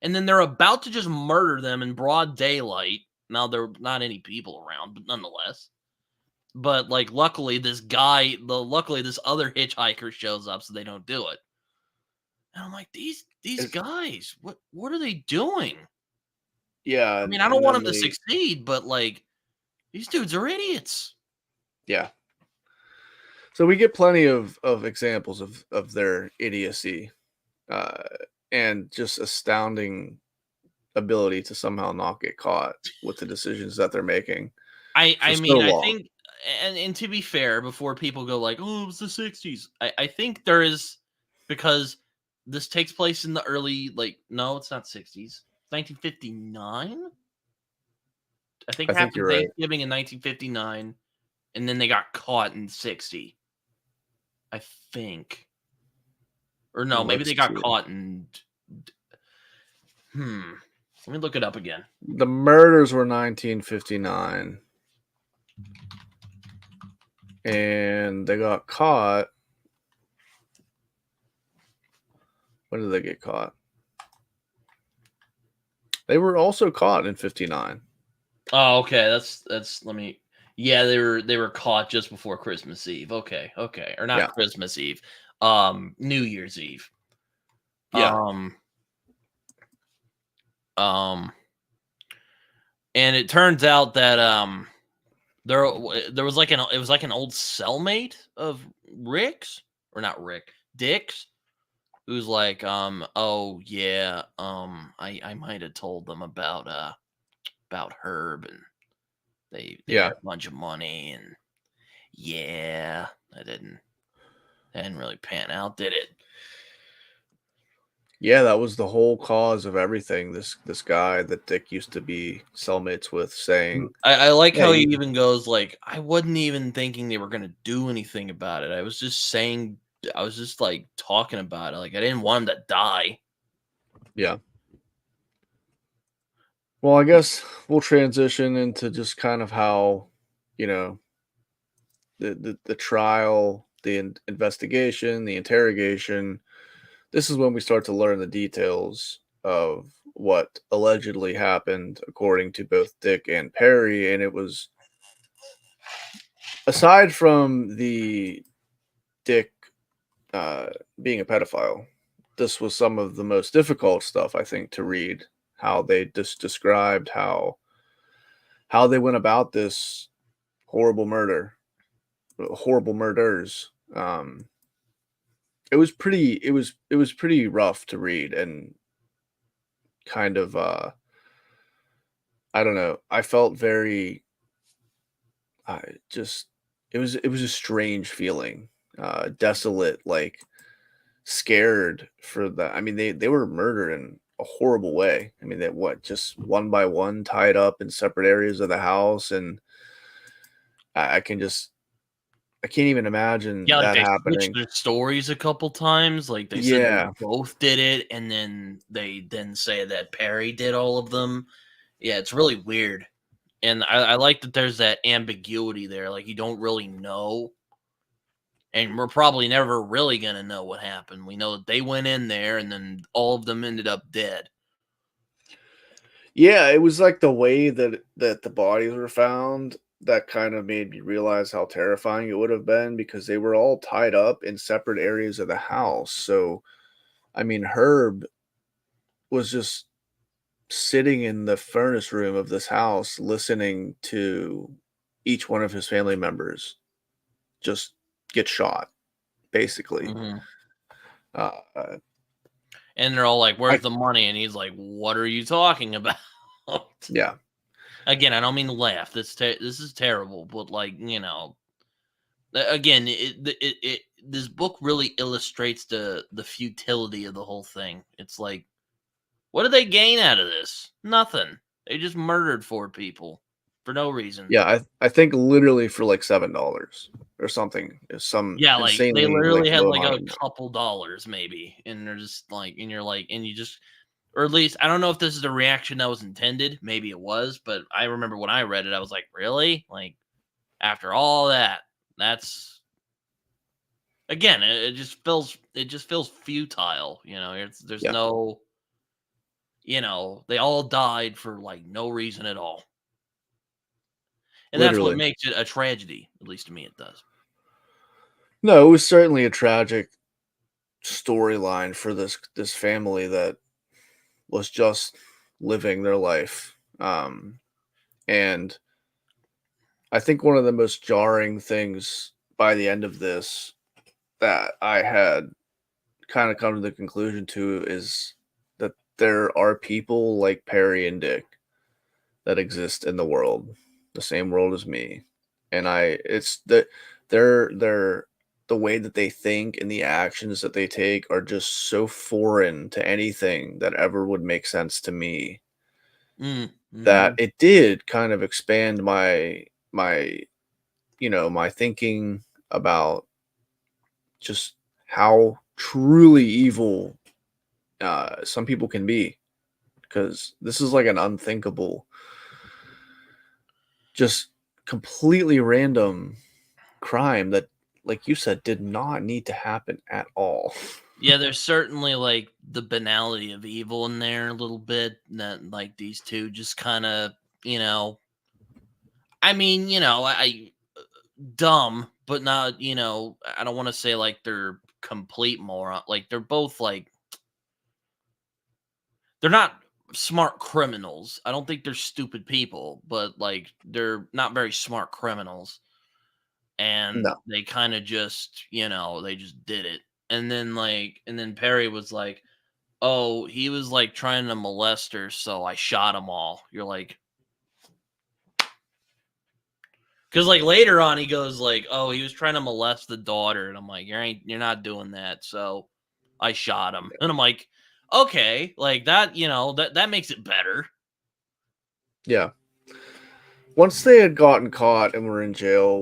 and then they're about to just murder them in broad daylight. Now there are not any people around, but nonetheless. But like, luckily this other hitchhiker shows up, so they don't do it. And I'm like, these it's, guys, what are they doing? yeah, I mean, I don't and want then them to they succeed, but like, these dudes are idiots. yeah. So we get plenty of examples of their idiocy, uh, and just astounding ability to somehow not get caught with the decisions that they're making for I so mean, I long. think, and to be fair, before people go like, "Oh, it was the '60s," I think there is, because this takes place in the early, like, no, it's not '60s, 1959. I think I it think happened you're right. Thanksgiving in 1959, and then they got caught in '60. I think, or no, maybe Let's they got see. caught in. Hmm. Let me look it up again. The murders were 1959, and they got caught. When did they get caught? They were also caught in 59. Oh, okay. That's. Let me. Yeah, they were caught just before Christmas Eve. Okay, okay, or not Yeah. Christmas Eve. New Year's Eve. Yeah. Um, um, and it turns out that there was like it was like an old cellmate of Rick's, or not Rick, Dick's, who's like, oh yeah, I might have told them about Herb, and they had Yeah. a bunch of money, and yeah, that didn't really pan out, did it? Yeah, that was the whole cause of everything. This guy that Dick used to be cellmates with saying, I like "Yeah, how he you, even goes like, I wasn't even thinking they were gonna do anything about it. I was just like talking about it. Like I didn't want him to die. yeah." Well, I guess we'll transition into just kind of how, you know, the trial, the investigation, the interrogation. This is when we start to learn the details of what allegedly happened, according to both Dick and Perry. And it was, aside from the Dick uh, being a pedophile, this was some of the most difficult stuff I think to read. How they just described how they went about this horrible murder, horrible murders. It was pretty rough to read and kind of I don't know. I felt very I just it was a strange feeling, desolate, like scared for the. I mean, they were murdered in a horrible way. I mean, they what just one by one tied up in separate areas of the house, and I can just I can't even imagine Yeah, like that they switched happening. their stories a couple times. Like they said they Yeah, both did it, and then they then say that Perry did all of them. Yeah, it's really weird. And I like that there's that ambiguity there. Like you don't really know. And we're probably never really gonna know what happened. We know that they went in there and then all of them ended up dead. yeah, it was like the way that the bodies were found that kind of made me realize how terrifying it would have been because they were all tied up in separate areas of the house. So, I mean, Herb was just sitting in the furnace room of this house listening to each one of his family members just get shot, basically. Mhm. Uh, And they're all like, I "Where's the money?" And he's like, "What are you talking about?" yeah, Again, I don't mean to laugh. This is terrible, but like again, this book really illustrates the futility of the whole thing. It's like, what did they gain out of this? Nothing. They just murdered four people for no reason. yeah, I think literally for like $7 or something is some Yeah, like they insanely like literally had low like amount a of money. couple dollars maybe, and they're just like, and you're like, and you just, or at least I don't know if this is the reaction that was intended. Maybe it was, but I remember when I read it, I was like, really? Like after all that, that's again, it just feels futile. There's Yeah, no, they all died for like no reason at all, and that's what literally. makes it a tragedy. At least to me, it does. No, it was certainly a tragic storyline for this family that was just living their life. And I think one of the most jarring things by the end of this that I had kind of come to the conclusion to is that there are people like Perry and Dick that exist in the world, the same world as me. And it's that they're the way that they think and the actions that they take are just so foreign to anything that ever would make sense to me Mm, that hmm. it did kind of expand my my thinking about just how truly evil some people can be because this is like an unthinkable, just completely random crime that, like you said, did not need to happen at all. Yeah, there's certainly like the banality of evil in there a little bit. That like these two just kind of, you know, I mean, I dumb, but not, I don't want to say like they're complete moron. Like they're both like they're not smart criminals. I don't think they're stupid people, but like they're not very smart criminals. And No. they kind of just, they just did it. And then Perry was like, "Oh, he was like trying to molest her, so I shot them all." You're like, because like later on he goes like, "Oh, he was trying to molest the daughter," and I'm like, you're not doing that, so I shot him." And I'm like, okay, like that, that makes it better. Yeah. Once they had gotten caught and were in jail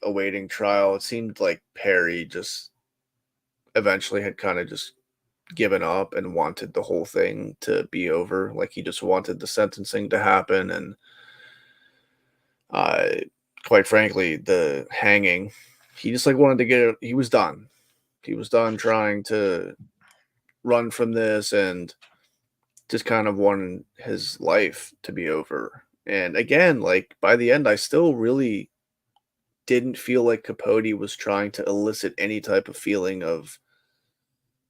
awaiting trial, it seemed like Perry just eventually had kind of just given up and wanted the whole thing to be over. Like he just wanted the sentencing to happen and uh quite frankly, the hanging. He just like wanted to get it. He was done. He was done trying to run from this and just kind of wanted his life to be over. And again, like by the end, I still really didn't feel like Capote was trying to elicit any type of feeling of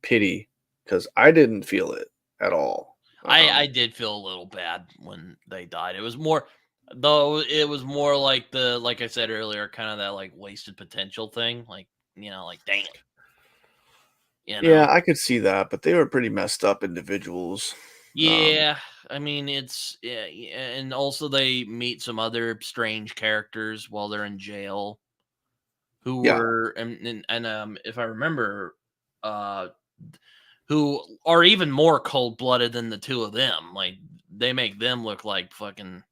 pity because I didn't feel it at all. I did feel a little bad when they died. It was more. Though it was more like like I said earlier, kind of that like wasted potential thing. Like, like damn, you know. Yeah, I could see that, but they were pretty messed up individuals. Um, Yeah, I mean yeah, and also they meet some other strange characters while they're in jail who yeah, were and if I remember, uh, who are even more cold blooded than the two of them. Like they make them look like fucking.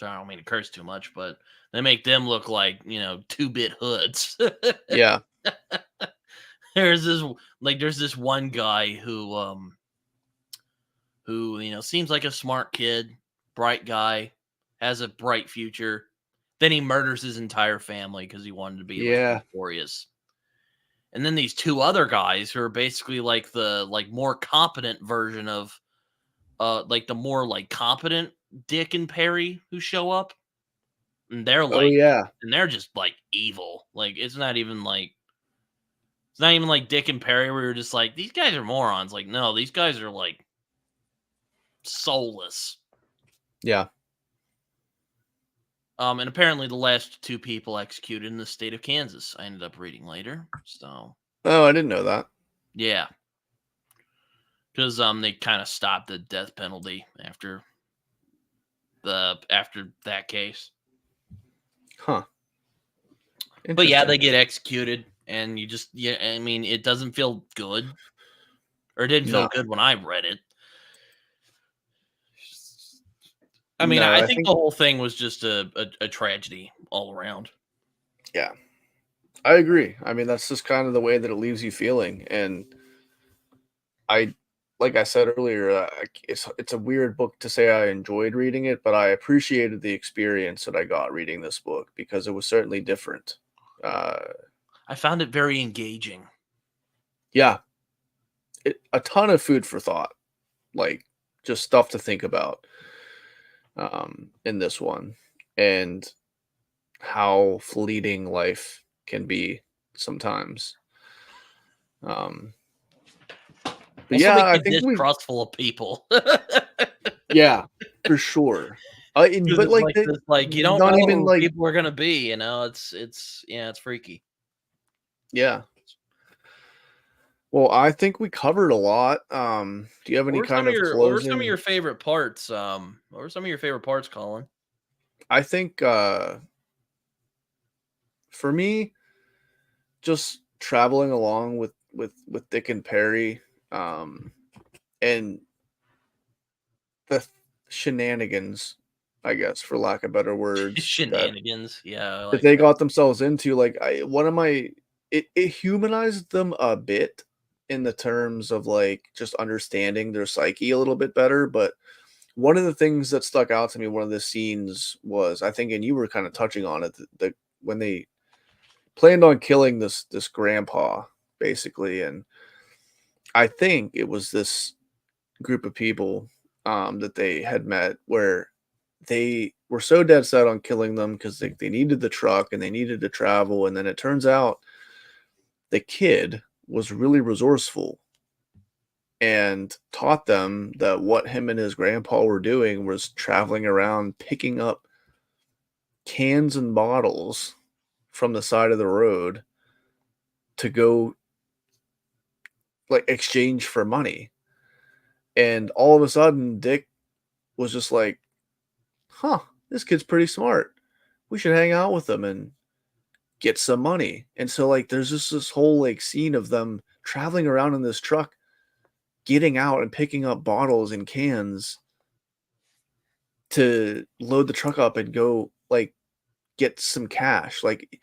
I don't mean to curse too much, but they make them look like 2-bit hoods. yeah. there's this there's this one guy who seems like a smart kid, bright guy, has a bright future. Then he murders his entire family because he wanted to be like Yeah. notorious. And then these two other guys who are basically like the more competent version of like the more like competent Dick and Perry who show up. And Oh yeah. they're just like evil. Like it's not even like Dick and Perry where you're just like, these guys are morons. Like, no, these guys are like soulless. Yeah. And apparently the last two people executed in the state of Kansas. I ended up reading later. So Oh, I didn't know that. yeah. Because they kind of stopped the death penalty after that case. Huh. But yeah, Interesting. they get executed, and I mean, it doesn't feel good, or it didn't feel No. good when I read it. I mean, No, I I think think the whole thing was just a tragedy all around. yeah. I agree. I mean, that's just kind of the way that it leaves you feeling. And I like I said earlier, it's a weird book to say I enjoyed reading it, but I appreciated the experience that I got reading this book because it was certainly different. Uh, I found it very engaging. yeah, a ton of food for thought, like just stuff to think about in this one, and how fleeting life can be sometimes. Um, but Also, yeah, make I you think we, distrustful of people because yeah, for sure. But it's like like the, this, like you don't not know even who like, people are gonna be. It's it's freaky. yeah. Well, I think we covered a lot. Do you have any kind of What were some of closing? your favorite parts? What were some of your favorite parts, Colin? I think for me, just traveling along with Dick and Perry, um, and the shenanigans, I guess, for lack of better words, Shenanigans. Yeah, I that like they that. got themselves into. Like, I one of my it humanized them a bit in the terms of like just understanding their psyche a little bit better. But one of the things that stuck out to me, one of the scenes was, I think, and you were kind of touching on it, the when they planned on killing this grandpa, basically, and I think it was this group of people that they had met where they were so dead set on killing them because they needed the truck and they needed to travel. And then it turns out the kid was really resourceful and taught them that what him and his grandpa were doing was traveling around picking up cans and bottles from the side of the road to go like exchange for money. And all of a sudden, Dick was just like, huh, this kid's pretty smart. We should hang out with him and get some money. And so, like, there's just this whole like scene of them traveling around in this truck, getting out and picking up bottles and cans to load the truck up and go like get some cash. Like,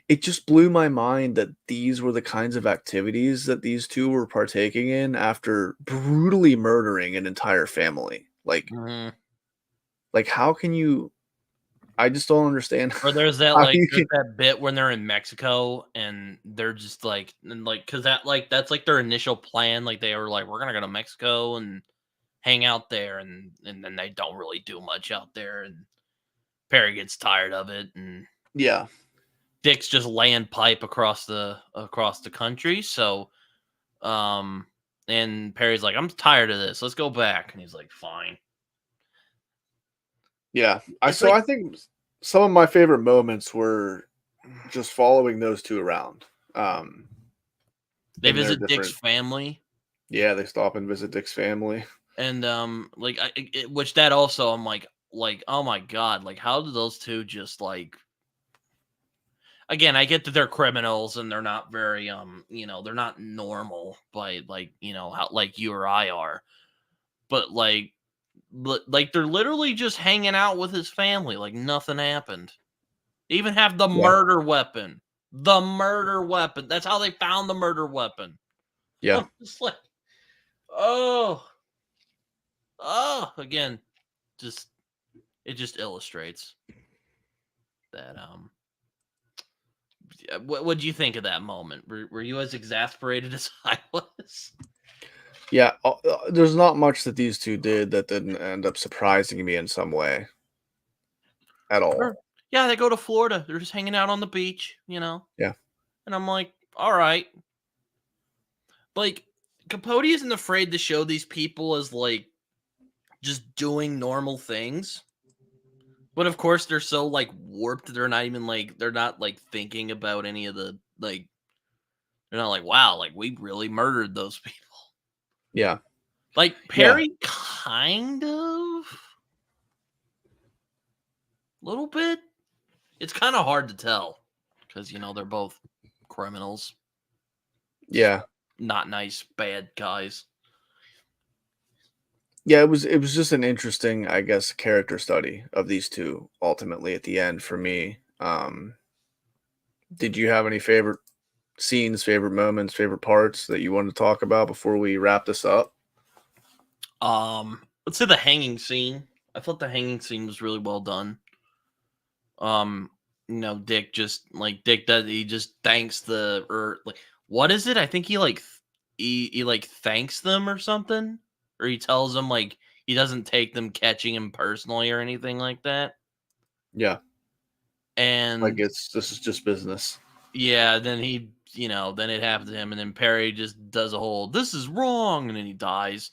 it just blew my mind that these were the kinds of activities that these two were partaking in after brutally murdering an entire family. Mhm. Like how can you, I just don't understand Or how you there's can. that bit when they're in Mexico and they're just like and like because that's like their initial plan. Like they were like, we're gonna go to Mexico and hang out there, and then they don't really do much out there, and Perry gets tired of it, and Yeah. Dick's just laying pipe across the country. So um and Perry's like, I'm tired of this. Let's go back, and he's like, fine. Yeah. I It's so like I think some of my favorite moments were just following those two around. Um, they in their visit Dick's different family, yeah, they stop and visit Dick's family. and like which that also I'm like oh my god, like how do those two just like again, I get that they're criminals and they're not very they're not normal by like, how like you or I are. But like they're literally just hanging out with his family like nothing happened. They even have the Yeah. murder weapon. The murder weapon. That's how they found the murder weapon. Yeah. I'm just like, oh, again, just it just illustrates that what do you think of that moment? Were you as exasperated as I was? Yeah, there's not much that these 2 did that didn't end up surprising me in some way at all. Sure. Yeah, they go to Florida. They're just hanging out on the beach. Yeah. And I'm like, all right. Like, Capote isn't afraid to show these people as like just doing normal things. But of course they're so like warped, they're not even like they're not like thinking about any of the like they're not like, wow, like we really murdered those people. Yeah. Like Yeah. Perry kind of little bit. It's kind of hard to tell because they're both criminals, Yeah. not nice, bad guys. Yeah, it was just an interesting, I guess, character study of these 2 ultimately at the end for me. Did you have any favorite scenes, favorite moments, favorite parts that you want to talk about before we wrap this up? Let's say the hanging scene. I thought the hanging scene was really well done. Um, Dick does he just thanks the or like what is it? I think he like thanks them or something, or he tells them like he doesn't take them catching him personally or anything like that. Yeah. Like And this is just business. yeah, then then it happens to him, and then Perry just does a whole "this is wrong," and then he dies.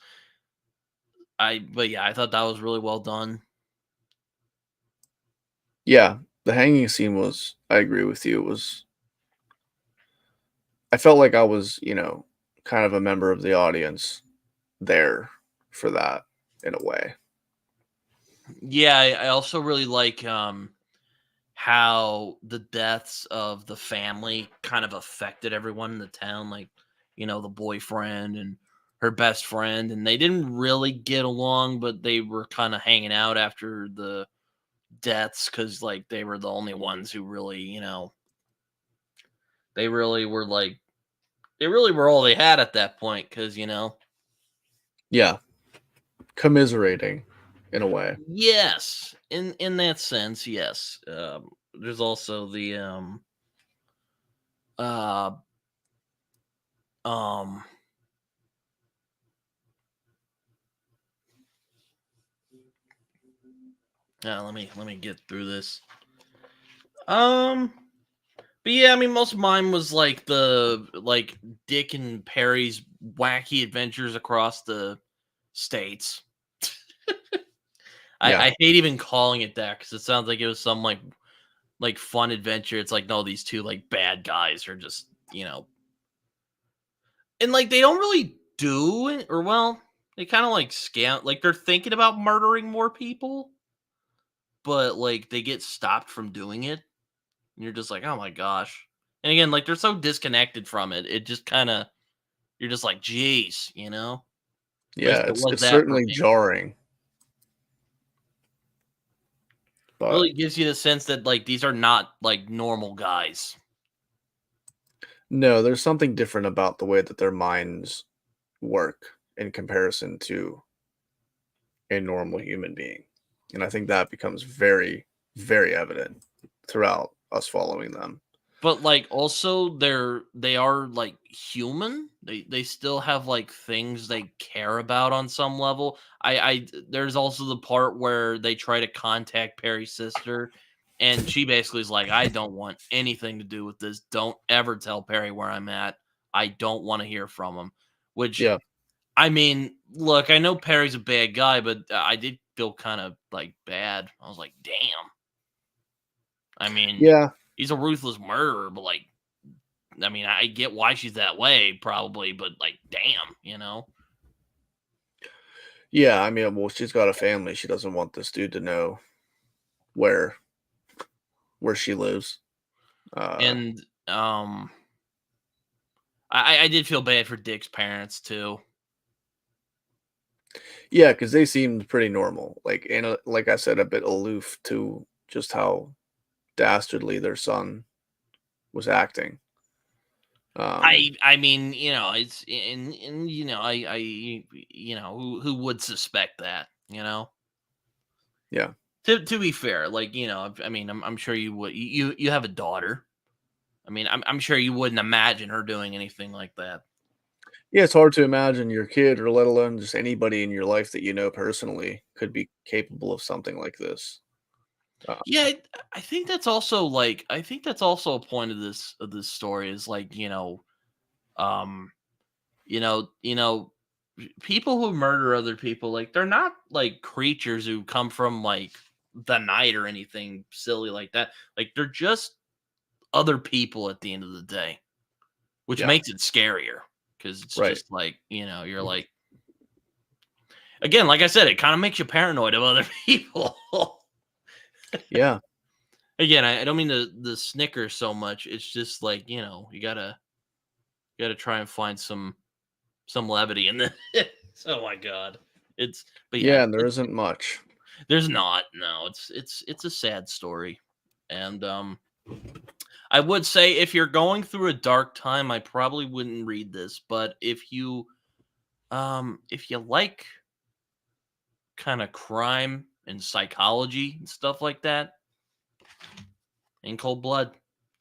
But yeah, I thought that was really well done. Yeah, the hanging scene was I agree with you. It was I felt like I was, kind of a member of the audience there for that in a way. Yeah, I also really like how the deaths of the family kind of affected everyone in the town, like the boyfriend and her best friend, and they didn't really get along, but they were kind of hanging out after the deaths because like they were the only ones who really they really were like they really were all they had at that point because Yeah, commiserating in a way. yes, in that sense, yes. There's also the uh um let me get through this. Um, but yeah, I mean, most of mine was like the like Dick and Perry's wacky adventures across the states. I Yeah, hate even calling it that because it sounds like it was some like fun adventure. It's like no, these two like bad guys are just and like they don't really do it, or well, they kind of like scam like they're thinking about murdering more people, but like they get stopped from doing it. And you're just like, "Oh my gosh." And again, like, they're so disconnected from it. It just kinda you're just like, "Geez." At least yeah, it was it's that for certainly me. jarring, but Really gives you the sense that, like, these are not, like, normal guys. no, there's something different about the way that their minds work in comparison to a normal human being. And I think that becomes very, very evident throughout us following them. But, like, also, they are, like, human. They still have, like, things they care about on some level. I there's also the part where they try to contact Perry's sister, and she basically is like, "I don't want anything to do with this. Don't ever tell Perry where I'm at. I don't wanna hear from him." Which, Yeah, I mean, look, I know Perry's a bad guy, but I did feel kind of like bad. I was like, damn. I mean, Yeah, he's a ruthless murderer, but like, I mean, I get why she's that way, probably, but like, damn, you know? yeah. I mean, well, she's got a family. She doesn't want this dude to know where where she lives. Uh, And I did feel bad for Dick's parents too. yeah, because they seemed pretty normal. Like, and like I said, a bit aloof to just how dastardly their son was acting. Um, I mean, you know, it's and you know, you know, who would suspect that, you know? yeah, To be fair, like, you know, I mean, I'm sure you would you have a daughter. I mean, I'm sure you wouldn't imagine her doing anything like that. yeah. It's hard to imagine your kid, or let alone just anybody in your life that you know personally, could be capable of something like this. Uh, Yeah, I think that's also like I think that's also a point of this story is like, um, you know, people who murder other people, like they're not like creatures who come from like the night or anything silly like that. Like they're just other people at the end of the day, which yeah, makes it scarier because it's right. just like, you're like again, like I said, it kind of makes you paranoid of other people. Yeah, Again, I don't mean the snicker so much. It's just like, you gotta try and find some levity in this. Oh my god. It's but yeah, yeah. And there isn't much. there's not. No, it's a sad story. And I would say if you're going through a dark time, I probably wouldn't read this, but if you like kind of crime and psychology and stuff like that, In Cold Blood,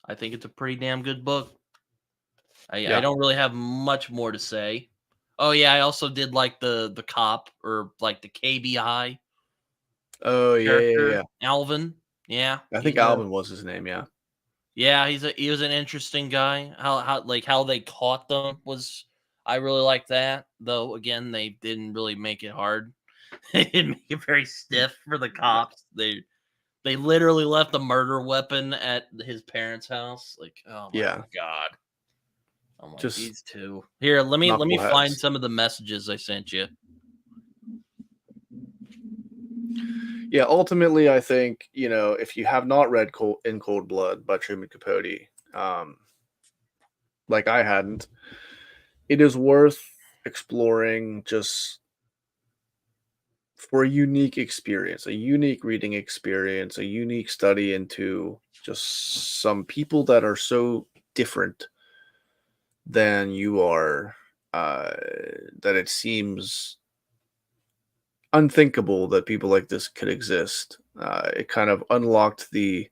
I think it's a pretty damn good book. I Yeah. don't really have much more to say. Oh yeah, I also did like the cop or like the KBI Oh yeah, yeah, character, yeah. Alvin. Yeah, I think Alvin was his name. Yeah. he was an interesting guy. How they caught them was I really like that. Though again, they didn't really make it hard. They didn't make it very stiff for the cops. They literally left the murder weapon at his parents' house. Like, oh my Yeah. god. I'm like, Just these two. Here, let me find knuckleheads. some of the messages I sent you. Yeah, ultimately, I think, if you have not read In Cold Blood by Truman Capote, um, like I hadn't, it is worth exploring just for a unique experience, a unique reading experience, a unique study into just some people that are so different than you are, uh, that it seems unthinkable that people like this could exist. It kind of unlocked the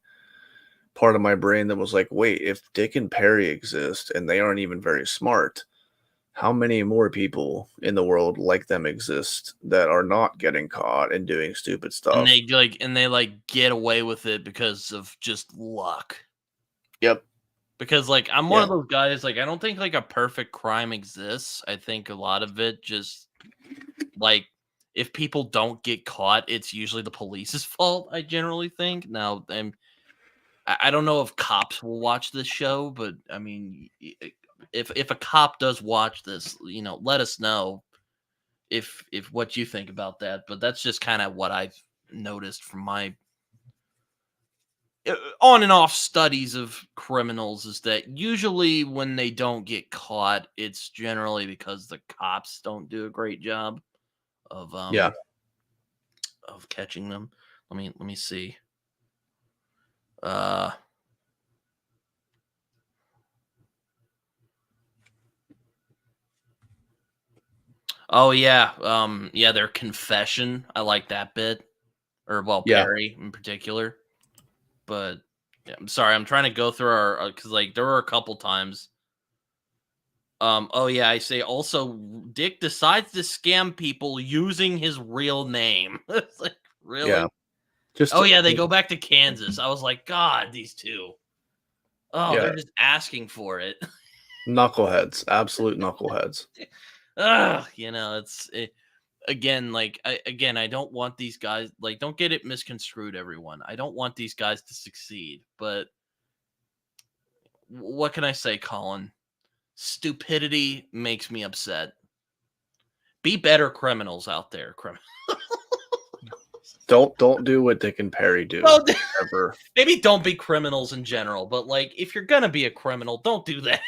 part of my brain that was like, wait, if Dick and Perry exist and they aren't even very smart, how many more people in the world like them exist that are not getting caught and doing stupid And stuff? they like get away with it because of just luck. Yep. Because like I'm one Yeah. of those guys, like I don't think like a perfect crime exists. I think a lot of it just like if people don't get caught, it's usually the police's fault, I generally think. Now, I don't know if cops will watch this show, but I mean, if a cop does watch this, let us know if what you think about that. But that's just kind of what I've noticed from my on and off studies of criminals is that usually when they don't get caught, it's generally because the cops don't do a great job of Yeah. catching them. Let me see. Uh oh yeah, yeah, their confession. I like that bit. Or well, Yeah. Perry in particular. But yeah, I'm sorry, I'm trying to go through our because like there were a couple times. Oh yeah, I say also Dick decides to scam people using his real name. It's like Yeah. really? Just, Oh yeah, they go back to Kansas. I was like, God, these two. Oh, yeah. they're just asking for it. Knuckleheads. Absolute knuckleheads. Ugh, again, like I don't want these guys, like, don't get it misconstrued, everyone. I don't want these guys to succeed, but what can I say, Colin? Stupidity makes me upset. Be better criminals out there. Don't do what Dick and Perry do Well, ever. maybe don't be criminals in general, but like if you're gonna be a criminal, don't do that.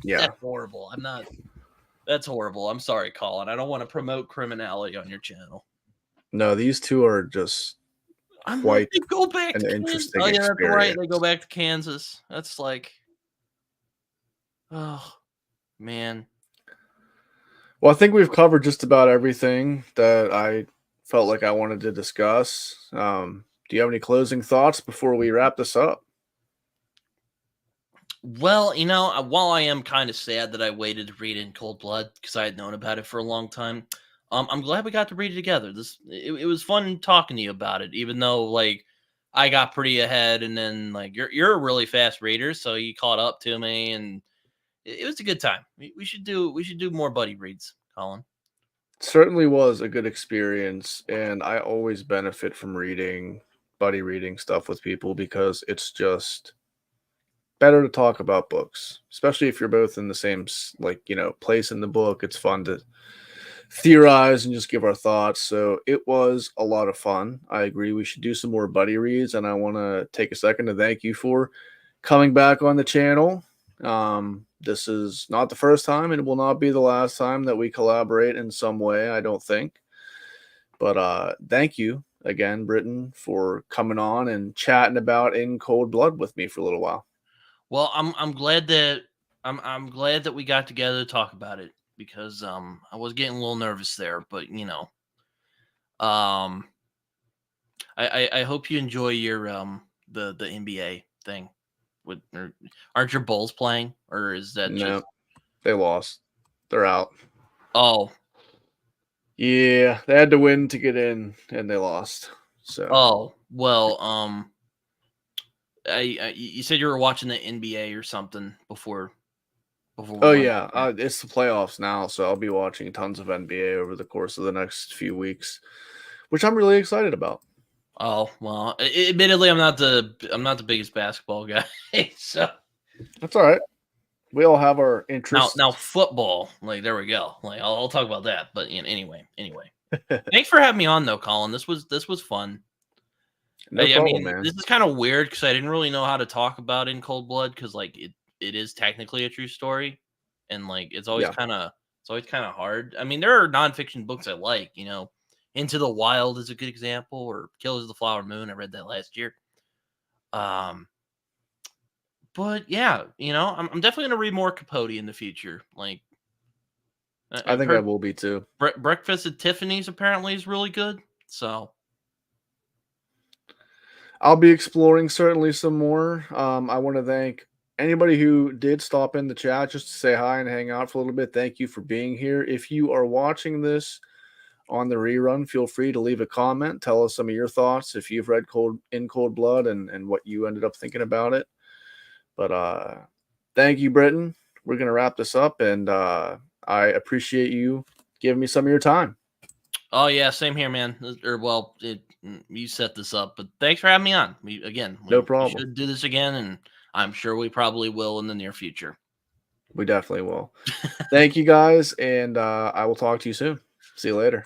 Yeah. That's horrible. I'm not. That's horrible. I'm sorry, Colin. I don't want to promote criminality on your channel. No, these two are just I'm like, quite they go back an to Kansas. interesting Oh yeah, that's right. They go experience. back to Kansas. That's like, oh man. Well, I think we've covered just about everything that I felt like I wanted to discuss. Do you have any closing thoughts before we wrap this up? Well, while I am kind of sad that I waited to read it in cold blood because I had known about it for a long time, I'm glad we got to read it together. It was fun talking to you about it, even though like I got pretty ahead, and then like you're a really fast reader, so you caught up to me, and it was a good time. We should do more buddy reads, Colin. Certainly was a good experience, and I always benefit from buddy reading stuff with people because it's just better to talk about books, especially if you're both in the same place in the book. It's fun to theorize and just give our thoughts. So it was a lot of fun. I agree. We should do some more buddy reads, and I want to take a second to thank you for coming back on the channel. This is not the first time, and it will not be the last time that we collaborate in some way, I don't think. But thank you again, Britton, for coming on and chatting about In Cold Blood with me for a little while. Well, I'm glad that I'm glad that we got together to talk about it because I was getting a little nervous there, but um I hope you enjoy your the NBA thing. Aren't your Bulls playing, or is that No, just they lost. They're out. oh Yeah, they had to win to get in, and they lost. So, well you said you were watching the NBA or something before we oh went. yeah, it's the playoffs now, so I'll be watching tons of NBA over the course of the next few weeks, which I'm really excited about. Oh well, admittedly, I'm not the biggest basketball guy, so That's all right. We all have our now interests. football, like there we go. Like I'll talk about that, but anyway. Thanks for having me on though, Colin. This was fun. No I problem, mean, man. this is kind of weird because I didn't really know how to talk about In Cold Blood because like it is technically a true story, and like Yeah, it's always kind of hard. I mean, there are nonfiction books I like. Into the Wild is a good example, or Killers of the Flower Moon. I read that last year. Um, but yeah, I'm definitely gonna read more Capote in the future. Like I I've think I heard will be too. Breakfast at Tiffany's apparently is really good. So I'll be exploring certainly some more. I want to thank anybody who did stop in the chat just to say hi and hang out for a little bit. Thank you for being here. If you are watching this on the rerun, feel free to leave a comment. Tell us some of your thoughts if you've read In Cold Blood and what you ended up thinking about it. But thank you, Britton. We're gonna wrap this up, and I appreciate you giving me some of your time. oh yeah, same here, man. Or well, you set this up, but thanks for having me on. No We problem. should do this again, and I'm sure we probably will in the near future. We definitely will. Thank you guys, and I will talk to you soon. See you later.